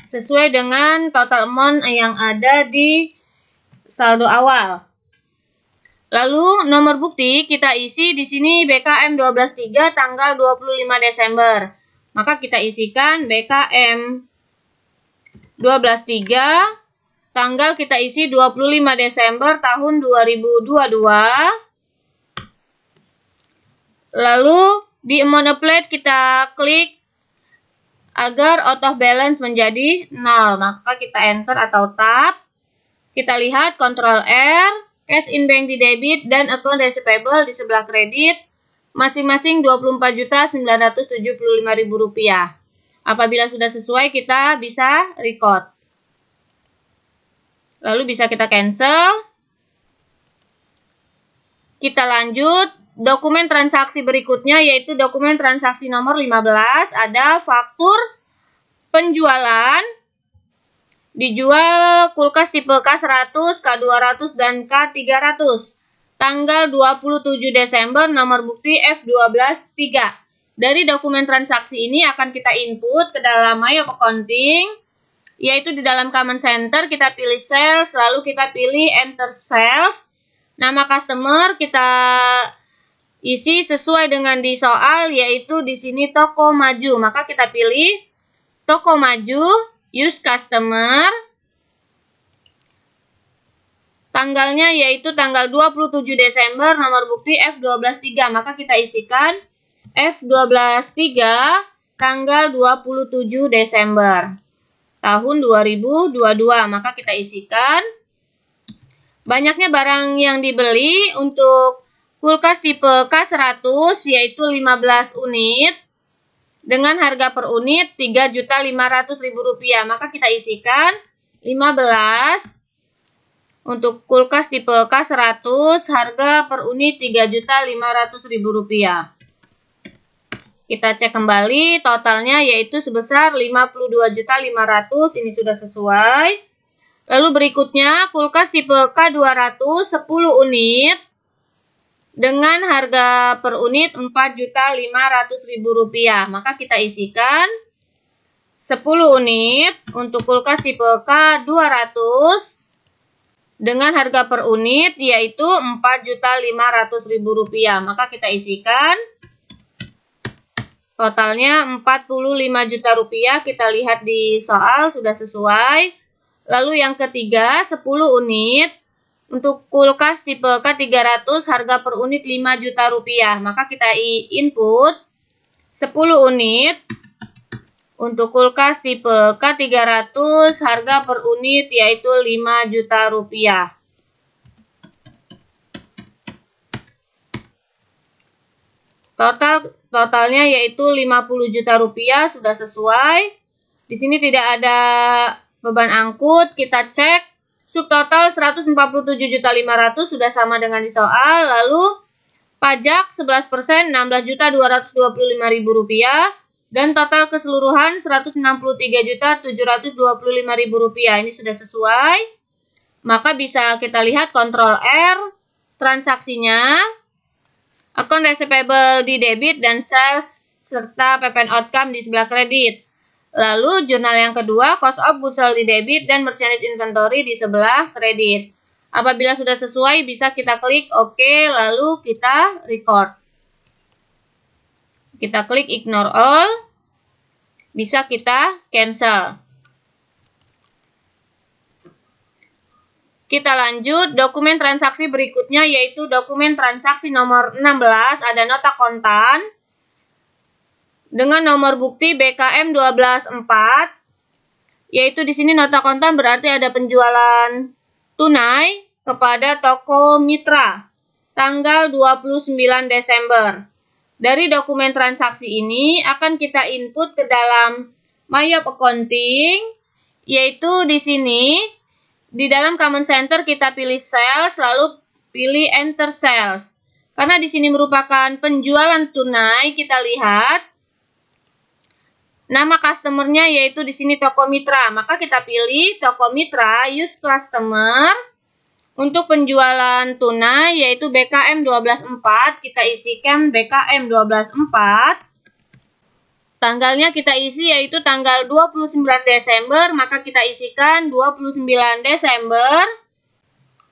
sesuai dengan total amount yang ada di saldo awal. Lalu nomor bukti kita isi di sini BKM 123 tanggal 25 Desember. Maka kita isikan BKM 123 tanggal kita isi 25 Desember tahun 2022. Lalu di amount plate kita klik agar out of balance menjadi 0. Maka kita enter atau tab. Kita lihat Ctrl R. Cash in bank di debit dan account receivable di sebelah kredit masing-masing Rp24.975.000. Apabila sudah sesuai kita bisa record. Lalu bisa kita cancel. Kita lanjut dokumen transaksi berikutnya yaitu dokumen transaksi nomor 15. Ada faktur penjualan. Dijual kulkas tipe K100, K200, dan K300. tanggal 27 Desember, nomor bukti F12-3. Dari dokumen transaksi ini akan kita input ke dalam My Accounting, yaitu di dalam Command Center kita pilih sales, lalu kita pilih enter sales. Nama customer kita isi sesuai dengan di soal, yaitu di sini toko maju. Maka kita pilih toko maju, use customer. Tanggalnya yaitu tanggal 27 Desember, nomor bukti F12-3. Maka kita isikan F12-3 tanggal 27 Desember tahun 2022. Maka kita isikan banyaknya barang yang dibeli untuk kulkas tipe K100 yaitu 15 unit dengan harga per unit Rp3.500.000. Maka kita isikan 15 untuk kulkas tipe K100 harga per unit Rp3.500.000. Kita cek kembali totalnya yaitu sebesar 52.500.000. Ini sudah sesuai. Lalu berikutnya kulkas tipe K200 10 unit dengan harga per unit Rp4.500.000. Maka kita isikan 10 unit untuk kulkas tipe K200 dengan harga per unit yaitu Rp4.500.000. Maka kita isikan totalnya Rp45 juta. Kita lihat di soal sudah sesuai. Lalu yang ketiga 10 unit untuk kulkas tipe K300 harga per unit Rp5 juta. Maka kita input 10 unit untuk kulkas tipe K300 harga per unit yaitu Rp5 juta. Totalnya yaitu Rp50 juta sudah sesuai. Di sini tidak ada beban angkut. Kita cek subtotal Rp147.500.000 sudah sama dengan di soal. Lalu pajak 11% Rp16.225.000. Dan total keseluruhan Rp163.725.000. Ini sudah sesuai. Maka bisa kita lihat Ctrl R transaksinya. Account receivable di debit dan sales serta PPN outcome di sebelah kredit. Lalu jurnal yang kedua cost of goods sold di debit dan merchandise inventory di sebelah kredit. Apabila sudah sesuai bisa kita klik OK lalu kita record. Kita klik ignore all, bisa kita cancel. Kita lanjut, dokumen transaksi berikutnya yaitu dokumen transaksi nomor 16, ada nota kontan dengan nomor bukti BKM 12.4, yaitu di sini nota kontan berarti ada penjualan tunai kepada toko mitra tanggal 29 Desember. Dari dokumen transaksi ini akan kita input ke dalam My Accounting, yaitu di sini di dalam Command Center kita pilih sales lalu pilih enter sales. Karena di sini merupakan penjualan tunai, kita lihat nama customernya yaitu di sini toko mitra. Maka kita pilih toko mitra, use customer. Untuk penjualan tunai yaitu BKM 12.4, kita isikan BKM 12.4. Tanggalnya kita isi yaitu tanggal 29 Desember, maka kita isikan 29 Desember.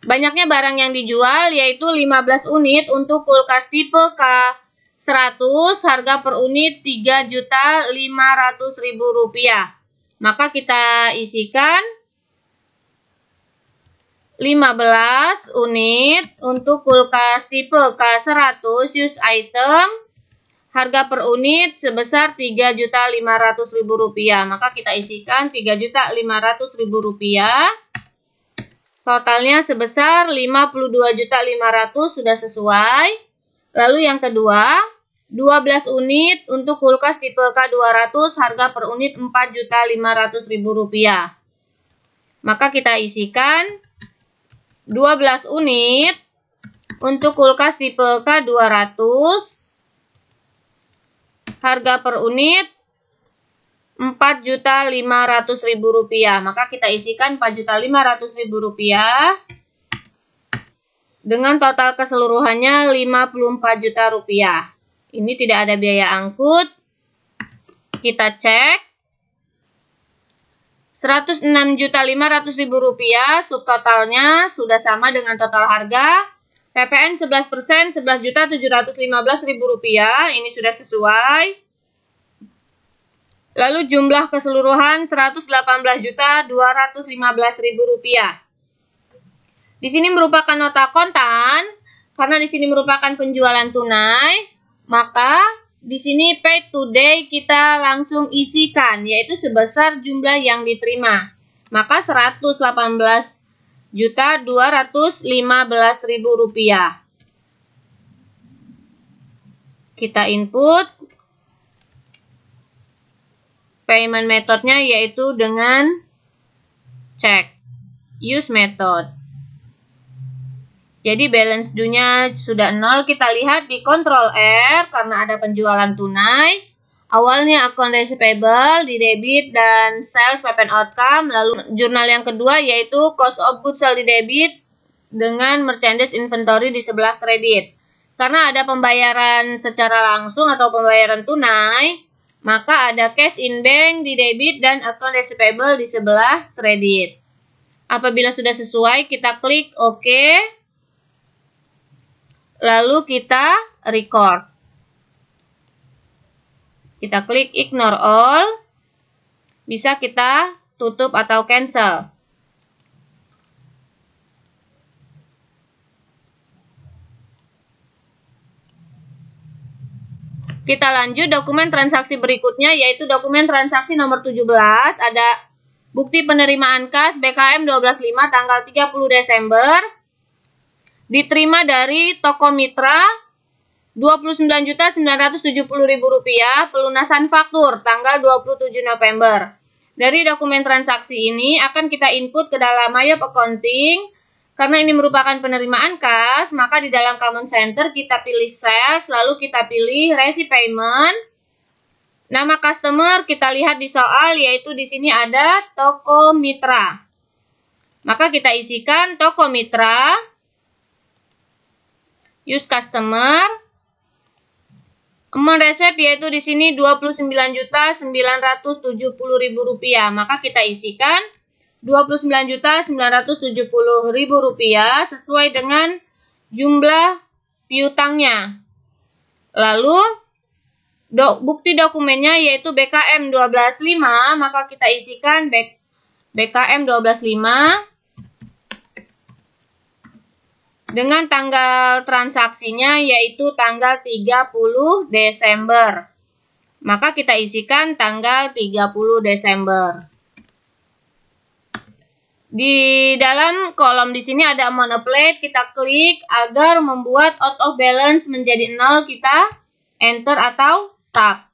Banyaknya barang yang dijual yaitu 15 unit untuk kulkas tipe K100, harga per unit Rp3.500.000. Maka kita isikan 15 unit untuk kulkas tipe K100 use item harga per unit sebesar Rp3.500.000. Maka kita isikan Rp3.500.000. Totalnya sebesar Rp52.500.000 sudah sesuai. Lalu yang kedua 12 unit untuk kulkas tipe K200 harga per unit Rp4.500.000. Maka kita isikan 12 unit untuk kulkas tipe K200 harga per unit Rp4.500.000. Maka kita isikan Rp4.500.000. dengan total keseluruhannya 54 juta rupiah. Ini tidak ada biaya angkut. Kita cek. 106.500.000 rupiah, subtotalnya sudah sama dengan total harga. PPN 11%, 11.715.000 rupiah, ini sudah sesuai. Lalu jumlah keseluruhan 118.215.000 rupiah. Di sini merupakan nota kontan, karena di sini merupakan penjualan tunai, maka di sini paid today kita langsung isikan, yaitu sebesar jumlah yang diterima. Maka 118.215.000 rupiah. Kita input. Payment methodnya yaitu dengan cek. Use method. Jadi balance due-nya sudah 0. Kita lihat di Ctrl R karena ada penjualan tunai. Awalnya account receivable di debit dan sales PPN outcome. Lalu jurnal yang kedua yaitu cost of goods sold di debit dengan merchandise inventory di sebelah kredit. Karena ada pembayaran secara langsung atau pembayaran tunai, maka ada cash in bank di debit dan account receivable di sebelah kredit. Apabila sudah sesuai, kita klik OK. Lalu kita record. Kita klik ignore all. Bisa kita tutup atau cancel. Kita lanjut dokumen transaksi berikutnya, yaitu dokumen transaksi nomor 17. Ada bukti penerimaan kas BKM 12.5 tanggal 30 Desember. Diterima dari toko mitra Rp29.970.000, pelunasan faktur tanggal 27 November. Dari dokumen transaksi ini akan kita input ke dalam Mayop Accounting. Karena ini merupakan penerimaan kas, maka di dalam Common Center kita pilih sales, lalu kita pilih receipt payment. Nama customer kita lihat di soal, yaitu di sini ada toko mitra. Maka kita isikan toko mitra. Use customer. Amount receipt yaitu di sini Rp29.970.000. Maka kita isikan Rp29.970.000 sesuai dengan jumlah piutangnya. Lalu bukti dokumennya yaitu BKM 12.5, maka kita isikan BKM 12.5 dengan tanggal transaksinya yaitu tanggal 30 Desember. Maka kita isikan tanggal 30 Desember. Di dalam kolom di sini ada amount applied, kita klik agar membuat out of balance menjadi 0, kita enter atau tab.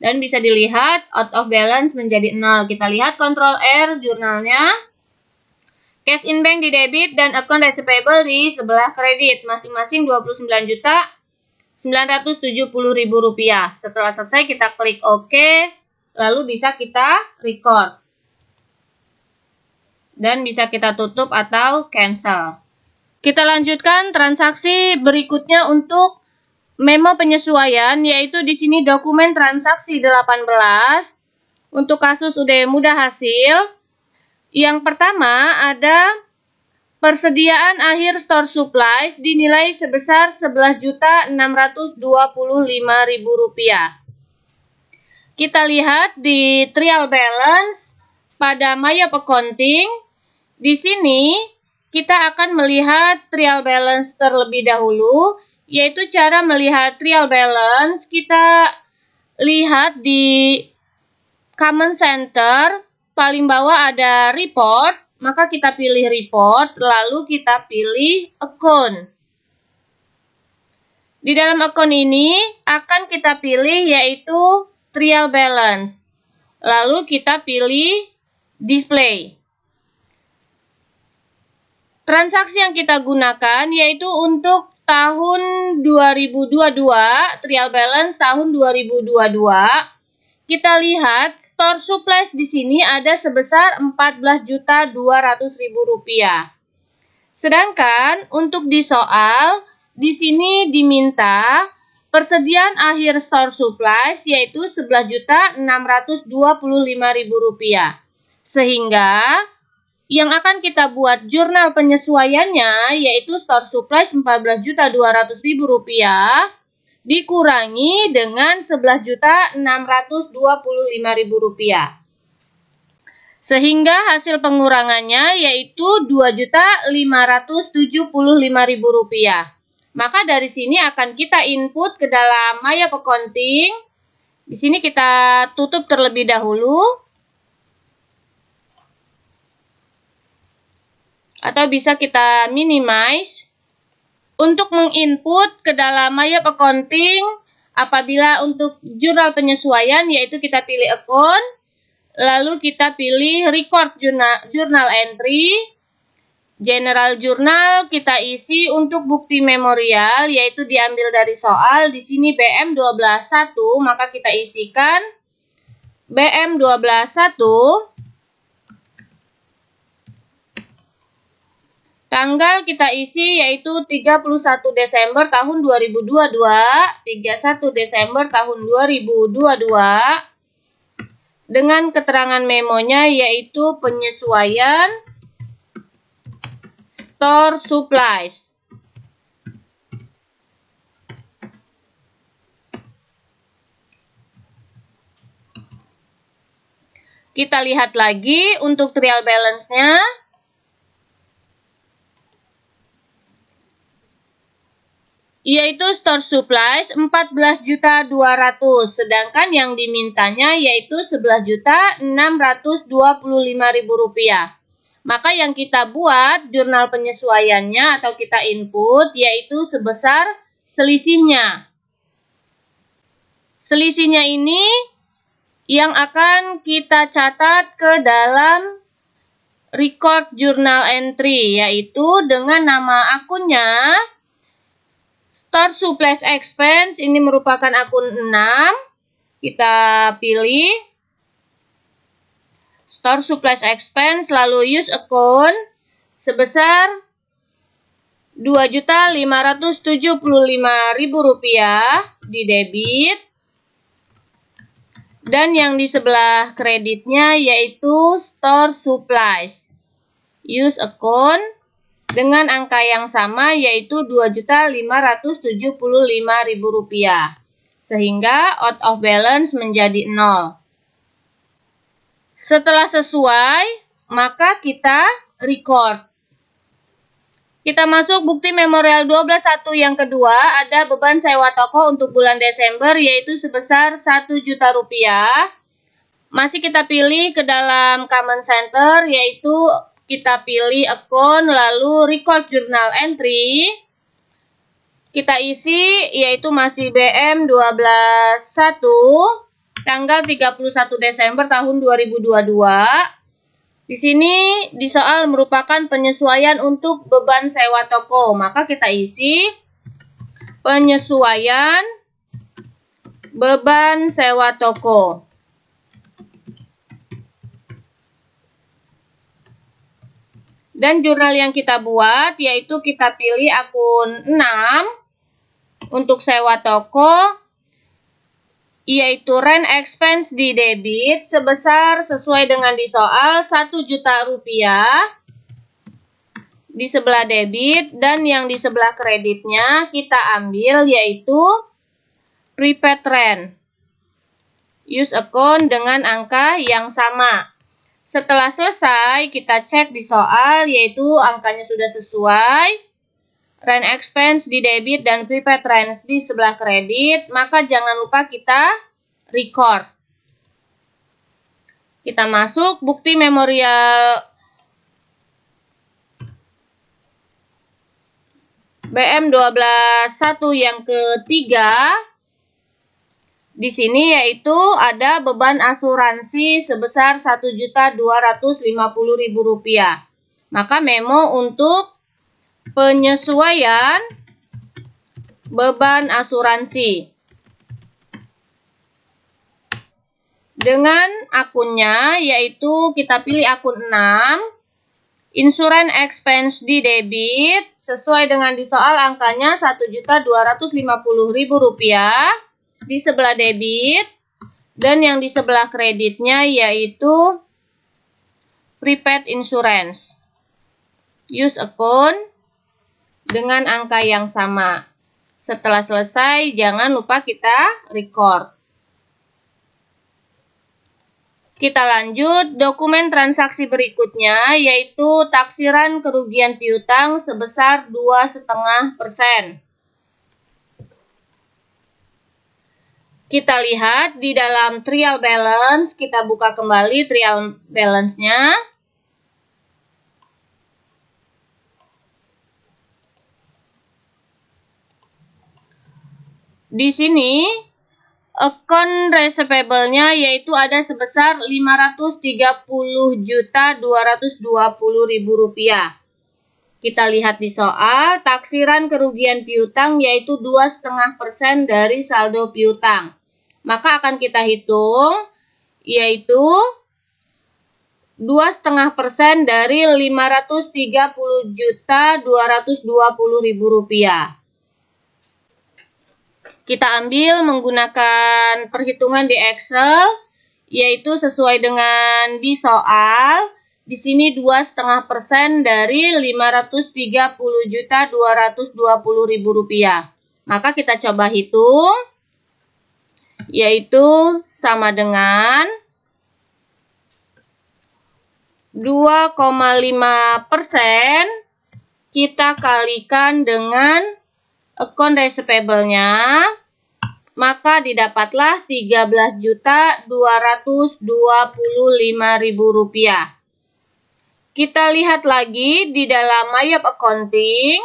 Dan bisa dilihat out of balance menjadi 0. Kita lihat Ctrl R jurnalnya. Cash in bank di debit dan account receivable di sebelah kredit, masing-masing Rp29.970.000. Setelah selesai kita klik OK, lalu bisa kita record. Dan bisa kita tutup atau cancel. Kita lanjutkan transaksi berikutnya untuk memo penyesuaian, yaitu di sini dokumen transaksi 18 untuk kasus UD Mudah Hasil. Yang pertama ada persediaan akhir store supplies dinilai sebesar Rp11.625.000. Kita lihat di trial balance pada Mayop Accounting. Di sini kita akan melihat trial balance terlebih dahulu, yaitu cara melihat trial balance kita lihat di Common Center. Paling bawah ada report, maka kita pilih report, lalu kita pilih account. Di dalam account ini akan kita pilih yaitu trial balance. Lalu kita pilih display. Transaksi yang kita gunakan yaitu untuk tahun 2022, trial balance tahun 2022. Kita lihat store supplies di sini ada sebesar Rp14.200.000. Sedangkan untuk di soal, di sini diminta persediaan akhir store supplies yaitu Rp11.625.000. Sehingga yang akan kita buat jurnal penyesuaiannya yaitu store supplies Rp14.200.000 dikurangi dengan Rp11.625.000. Sehingga hasil pengurangannya yaitu Rp2.575.000. Maka dari sini akan kita input ke dalam Maya Accounting. Di sini kita tutup terlebih dahulu. Atau bisa kita minimize. Untuk menginput ke dalam Maya Accounting, apabila untuk jurnal penyesuaian yaitu kita pilih account, lalu kita pilih record journal entry, general journal kita isi untuk bukti memorial yaitu diambil dari soal. Di sini BM12.1, maka kita isikan BM12.1 tanggal kita isi yaitu 31 Desember tahun 2022, 31 Desember tahun 2022, dengan keterangan memonya yaitu penyesuaian store supplies. Kita lihat lagi untuk trial balance-nya. Yaitu store supplies 14.200.000, sedangkan yang dimintanya yaitu 11.625.000 rupiah. Maka yang kita buat jurnal penyesuaiannya atau kita input yaitu sebesar selisihnya. Selisihnya ini yang akan kita catat ke dalam record journal entry, yaitu dengan nama akunnya Store Supplies Expense. Ini merupakan akun 6. Kita pilih Store Supplies Expense, lalu use account sebesar Rp2.575.000 di debit. Dan yang di sebelah kreditnya yaitu Store Supplies. Use account dengan angka yang sama yaitu Rp2.575.000. Sehingga out of balance menjadi 0. Setelah sesuai, maka kita record. Kita masuk bukti memorial 12.1 yang kedua, ada beban sewa toko untuk bulan Desember yaitu sebesar Rp1 juta. Masih kita pilih ke dalam Command Center yaitu kita pilih account lalu record journal entry. Kita isi yaitu masih BM12.1 tanggal 31 Desember tahun 2022. Di sini di soal merupakan penyesuaian untuk beban sewa toko, maka kita isi penyesuaian beban sewa toko. Dan jurnal yang kita buat yaitu kita pilih akun 6 untuk sewa toko, yaitu rent expense di debit sebesar sesuai dengan di soal Rp1 juta di sebelah debit, dan yang di sebelah kreditnya kita ambil yaitu prepaid rent. Use account dengan angka yang sama. Setelah selesai kita cek di soal yaitu angkanya sudah sesuai. Rent expense di debit dan prepaid rent di sebelah kredit, maka jangan lupa kita record. Kita masuk bukti memorial BM12.1 yang ketiga. Di sini yaitu ada beban asuransi sebesar Rp1.250.000. Maka memo untuk penyesuaian beban asuransi. Dengan akunnya yaitu kita pilih akun 6. Insurance expense di debit sesuai dengan di soal angkanya Rp1.250.000 di sebelah debit, dan yang di sebelah kreditnya yaitu prepaid insurance. Use account dengan angka yang sama. Setelah selesai, jangan lupa kita record. Kita lanjut, dokumen transaksi berikutnya yaitu taksiran kerugian piutang sebesar 2,5%. Kita lihat di dalam trial balance, kita buka kembali trial balance-nya. Di sini account receivable-nya yaitu ada sebesar Rp530.220.000. Kita lihat di soal, taksiran kerugian piutang yaitu 2,5% dari saldo piutang. Maka akan kita hitung yaitu 2,5% dari Rp530.220.000. Kita ambil menggunakan perhitungan di Excel, yaitu sesuai dengan di soal. Di sini 2,5% dari Rp530.220.000. Maka kita coba hitung, yaitu sama dengan 2,5% kita kalikan dengan account receivable-nya, maka didapatlah Rp13.225.000. Kita lihat lagi di dalam Mayap Accounting.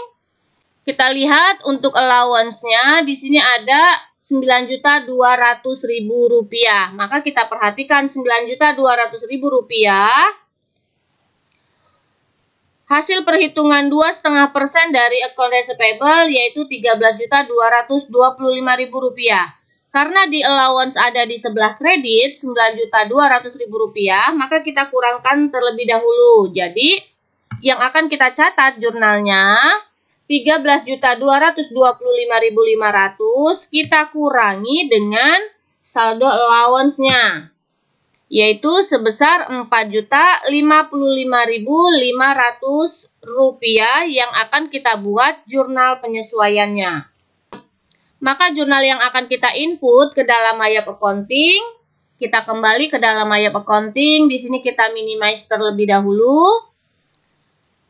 Kita lihat untuk allowance-nya di sini ada Rp9.200.000. Maka kita perhatikan Rp9.200.000. Hasil perhitungan 2,5% dari account receivable yaitu Rp13.225.000. Karena di allowance ada di sebelah kredit Rp9.200.000, maka kita kurangkan terlebih dahulu. Jadi, yang akan kita catat jurnalnya Rp13.225.500 kita kurangi dengan saldo allowance-nya, yaitu sebesar Rp4.055.500 yang akan kita buat jurnal penyesuaiannya. Maka jurnal yang akan kita input ke dalam Mayap Accounting, kita kembali ke dalam Mayap Accounting. Di sini kita minimize terlebih dahulu.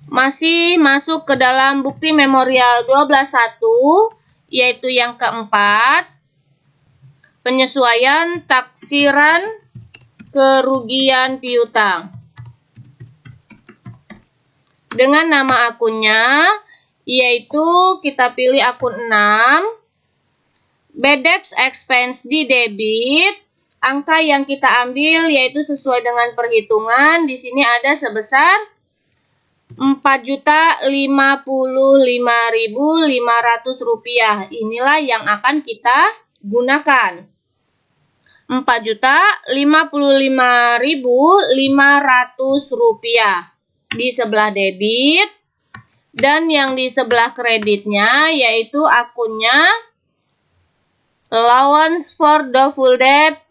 Masih masuk ke dalam bukti memorial 12.1, yaitu yang keempat, penyesuaian taksiran kerugian piutang. Dengan nama akunnya, yaitu kita pilih akun 6, bad debts expense di debit, angka yang kita ambil yaitu sesuai dengan perhitungan, di sini ada sebesar Rp4.055.500. Inilah yang akan kita gunakan. Rp4.055.500 di sebelah debit, dan yang di sebelah kreditnya yaitu akunnya allowance for doubtful debt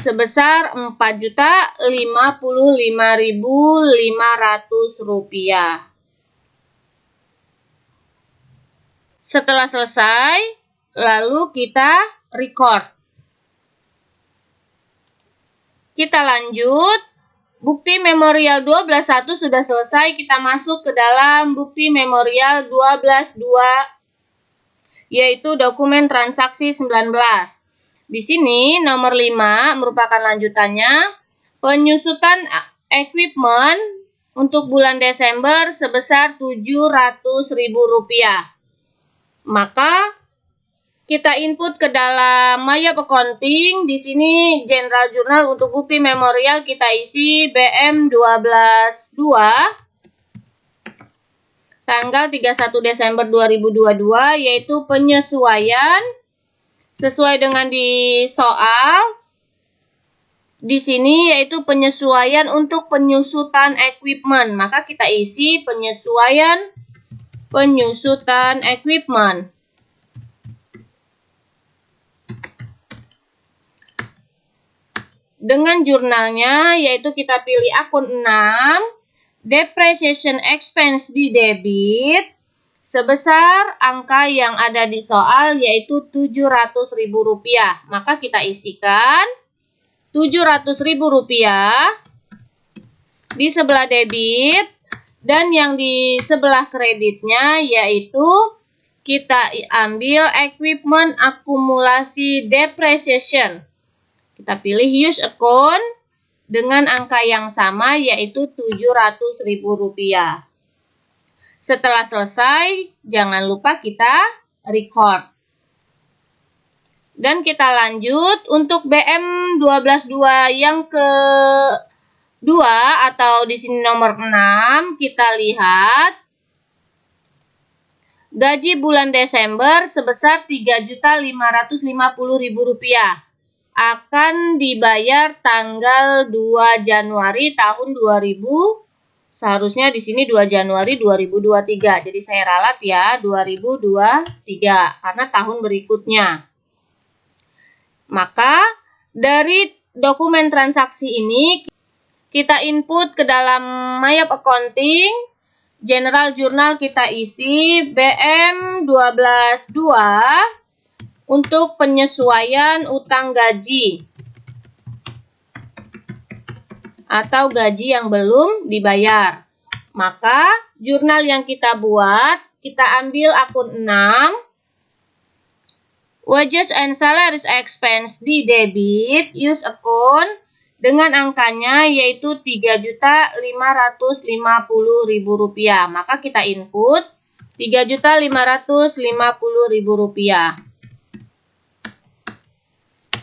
sebesar Rp4.055.500. Setelah selesai, lalu kita record. Kita lanjut. Bukti memorial 12.1 sudah selesai. Kita masuk ke dalam bukti memorial 12.2, yaitu dokumen transaksi 19. Di sini nomor 5 merupakan lanjutannya, penyusutan equipment untuk bulan Desember sebesar Rp700.000. Maka kita input ke dalam Mayap Accounting. Di sini General Journal untuk bukti memorial kita isi BM12.2 tanggal 31 Desember 2022, yaitu penyesuaian sesuai dengan di soal. di sini yaitu penyesuaian untuk penyusutan equipment. Maka kita isi penyusutan equipment. Dengan jurnalnya yaitu kita pilih akun 6, depreciation expense di debit sebesar angka yang ada di soal yaitu Rp700.000. Maka kita isikan Rp700.000 di sebelah debit, dan yang di sebelah kreditnya yaitu kita ambil equipment akumulasi depreciation. Kita pilih use account dengan angka yang sama yaitu Rp700.000. Setelah selesai, jangan lupa kita record. Dan kita lanjut untuk BM 12.2 yang kedua atau di sini nomor 6, kita lihat gaji bulan Desember sebesar Rp3.550.000 akan dibayar tanggal 2 Januari tahun 2000. Seharusnya di sini 2 Januari 2023. Jadi saya ralat ya 2023 karena tahun berikutnya. Maka dari dokumen transaksi ini kita input ke dalam Mayap Accounting. General Journal kita isi BM 12.2 untuk penyesuaian utang gaji atau gaji yang belum dibayar. Maka jurnal yang kita buat, kita ambil akun 6, wages and salaries expense di debit, use account dengan angkanya yaitu Rp3.550.000. Maka kita input Rp3.550.000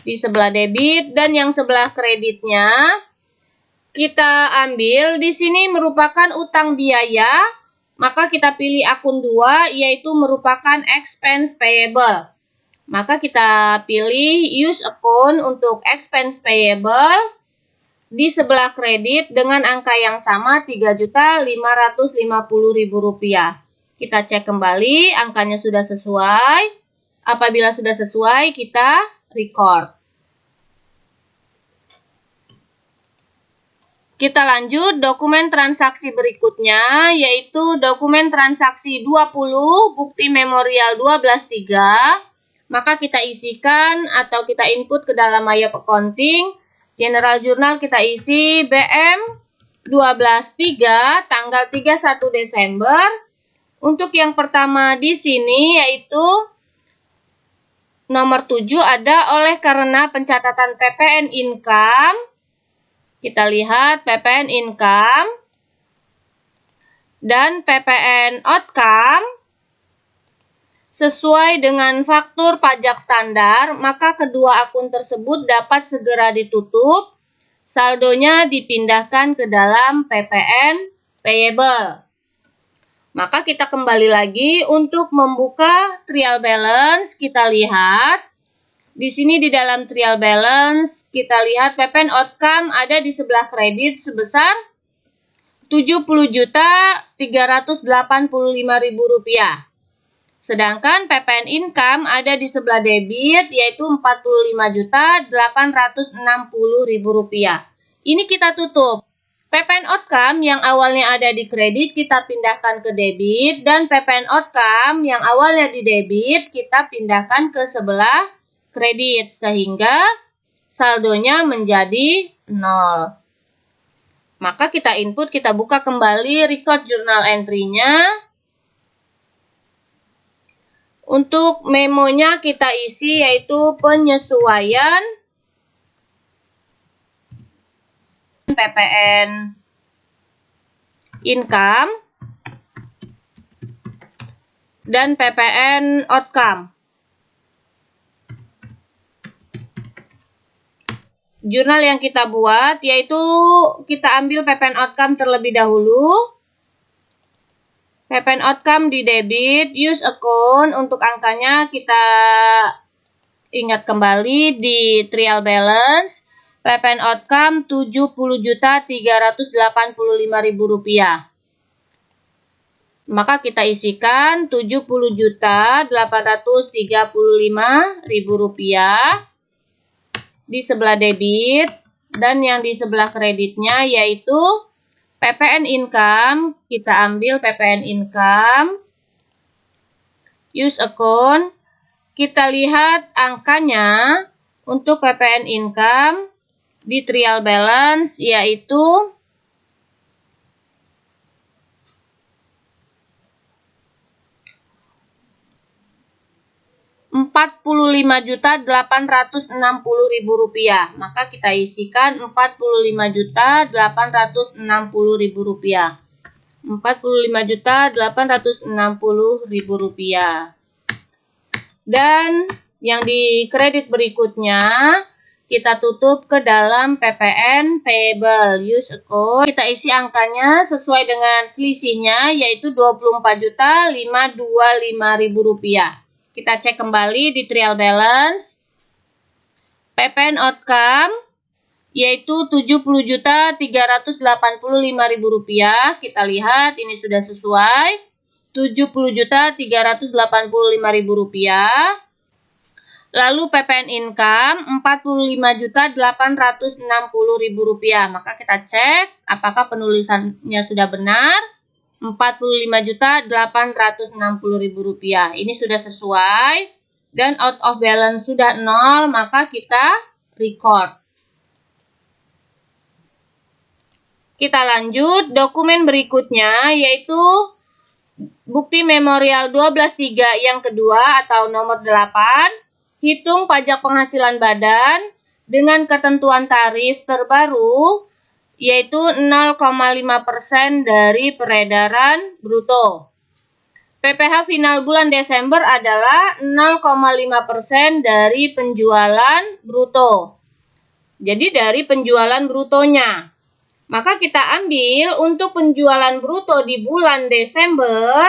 di sebelah debit, dan yang sebelah kreditnya kita ambil di sini merupakan utang biaya, maka kita pilih akun 2 yaitu merupakan expense payable. Maka kita pilih use account untuk expense payable di sebelah kredit dengan angka yang sama Rp3.550.000. Kita cek kembali angkanya sudah sesuai. Apabila sudah sesuai, kita record. Kita lanjut dokumen transaksi berikutnya yaitu dokumen transaksi 20 bukti memorial 12.3. Maka kita isikan atau kita input ke dalam Mayap Accounting. General Journal kita isi BM 12.3 tanggal 31 Desember. Untuk yang pertama di sini yaitu nomor 7 ada oleh karena pencatatan PPN income. Kita lihat PPN income dan PPN outcome sesuai dengan faktur pajak standar, maka kedua akun tersebut dapat segera ditutup. Saldonya dipindahkan ke dalam PPN payable. Maka kita kembali lagi untuk membuka trial balance. Kita lihat di sini di dalam trial balance, kita lihat PPN outcome ada di sebelah kredit sebesar Rp70.385.000. Sedangkan PPN income ada di sebelah debit yaitu Rp45.860.000. Ini kita tutup. PPN outcome yang awalnya ada di kredit kita pindahkan ke debit, dan PPN outcome yang awalnya di debit kita pindahkan ke sebelah kredit sehingga saldonya menjadi 0. Maka kita input, kita buka kembali record journal entry-nya. Untuk memonya kita isi yaitu penyesuaian PPN income dan PPN outcome. Jurnal yang kita buat yaitu kita ambil PPN outcome terlebih dahulu. PPN outcome di debit, use account untuk angkanya kita ingat kembali di trial balance. PPN outcome Rp70.385.000. Maka kita isikan Rp70.835.000 di sebelah debit, dan yang di sebelah kreditnya yaitu PPN income. Kita ambil PPN income, use account. Kita lihat angkanya untuk PPN income di trial balance yaitu Rp45.860.000. Maka kita isikan Rp45.860.000. Rp45.860.000. Dan yang di kredit berikutnya kita tutup ke dalam PPN payable use account. Kita isi angkanya sesuai dengan selisihnya yaitu Rp24.525.000. Kita cek kembali di trial balance. PPN outcome yaitu Rp70.385.000. Kita lihat ini sudah sesuai. Rp70.385.000. Lalu PPN income Rp45.860.000. Maka kita cek apakah penulisannya sudah benar. Rp45.860.000. Ini sudah sesuai dan out of balance sudah 0, maka kita record. Kita lanjut dokumen berikutnya yaitu bukti memorial 12.3 yang kedua atau nomor 8. Hitung pajak penghasilan badan dengan ketentuan tarif terbaru yaitu 0,5% dari peredaran bruto. PPh final bulan Desember adalah 0,5% dari penjualan bruto. Jadi dari penjualan brutonya. Maka kita ambil untuk penjualan bruto di bulan Desember,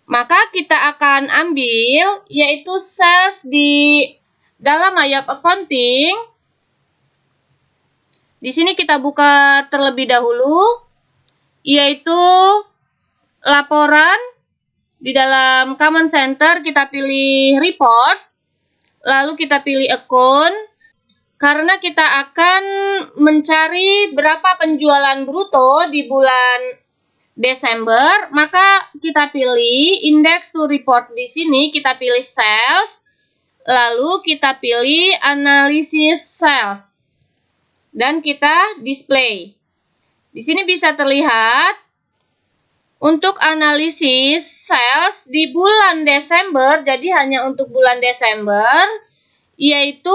maka kita akan ambil yaitu sales di dalam Mayap Accounting. Di sini kita buka terlebih dahulu, yaitu laporan. Di dalam Common Center kita pilih report, lalu kita pilih account. Karena kita akan mencari berapa penjualan bruto di bulan Desember, maka kita pilih index to report. Di sini kita pilih sales, lalu kita pilih analysis sales. Dan kita display. Di sini bisa terlihat untuk analisis sales di bulan Desember, jadi hanya untuk bulan Desember, yaitu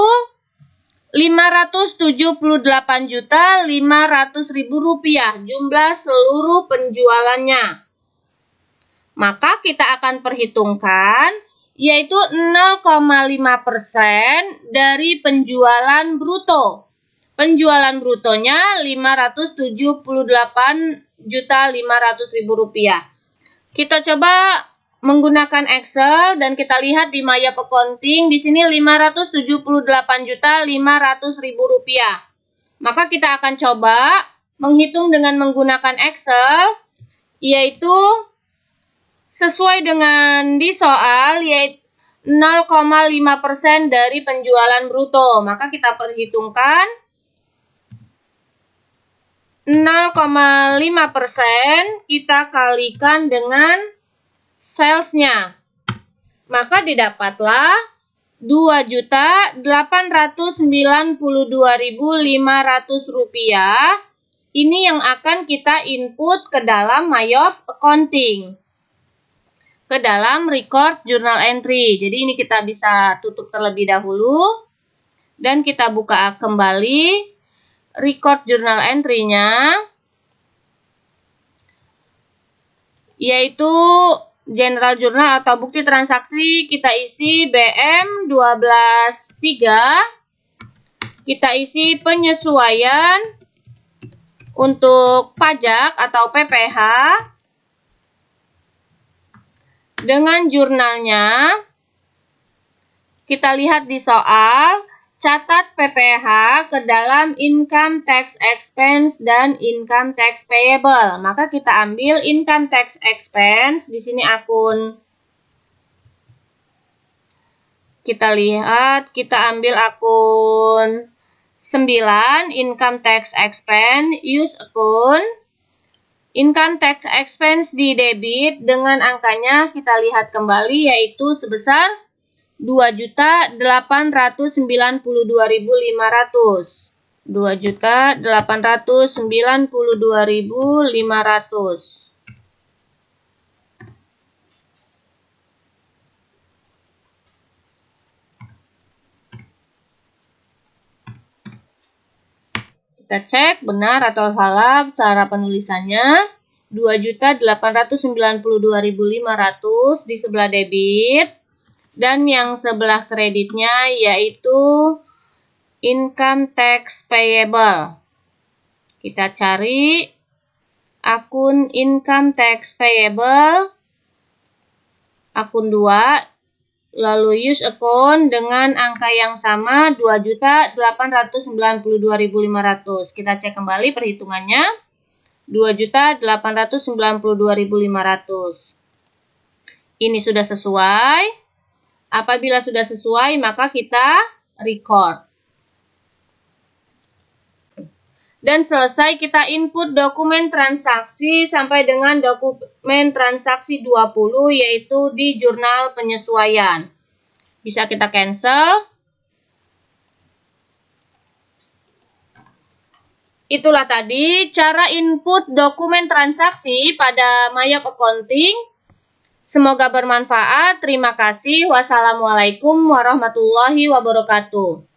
Rp578.500.000 jumlah seluruh penjualannya. Maka kita akan perhitungkan yaitu 0,5% dari penjualan bruto. Penjualan brutonya Rp578.500.000. Kita coba menggunakan Excel dan kita lihat di Mayap Accounting di sini Rp578.500.000. Maka kita akan coba menghitung dengan menggunakan Excel, yaitu sesuai dengan di soal yaitu 0,5% dari penjualan bruto. Maka kita perhitungkan 0,5% kita kalikan dengan salesnya. Maka didapatlah Rp2.892.500. Ini yang akan kita input ke dalam Mayap Accounting, ke dalam record journal entry. Jadi ini kita bisa tutup terlebih dahulu dan kita buka kembali record journal entry-nya, yaitu general journal atau bukti transaksi. Kita isi BM 12.3. Kita isi penyesuaian untuk pajak atau PPh dengan jurnalnya. Kita lihat di soal, catat PPH ke dalam income tax expense dan income tax payable. Maka kita ambil income tax expense, di sini akun. Kita lihat, kita ambil akun 9, income tax expense, use account. Income tax expense di debit dengan angkanya kita lihat kembali yaitu sebesar 2.892.500. 2.892.500. Kita cek benar atau salah cara penulisannya. 2.892.500 di sebelah debit. Dan yang sebelah kreditnya yaitu income tax payable. Kita cari akun income tax payable. Akun 2. Lalu use account dengan angka yang sama 2.892.500. Kita cek kembali perhitungannya. 2.892.500. Ini sudah sesuai. Apabila sudah sesuai, maka kita record. Dan selesai kita input dokumen transaksi sampai dengan dokumen transaksi 20 yaitu di jurnal penyesuaian. Bisa kita cancel. Itulah tadi cara input dokumen transaksi pada Mayap Accounting. Semoga bermanfaat. Terima kasih. Wassalamualaikum warahmatullahi wabarakatuh.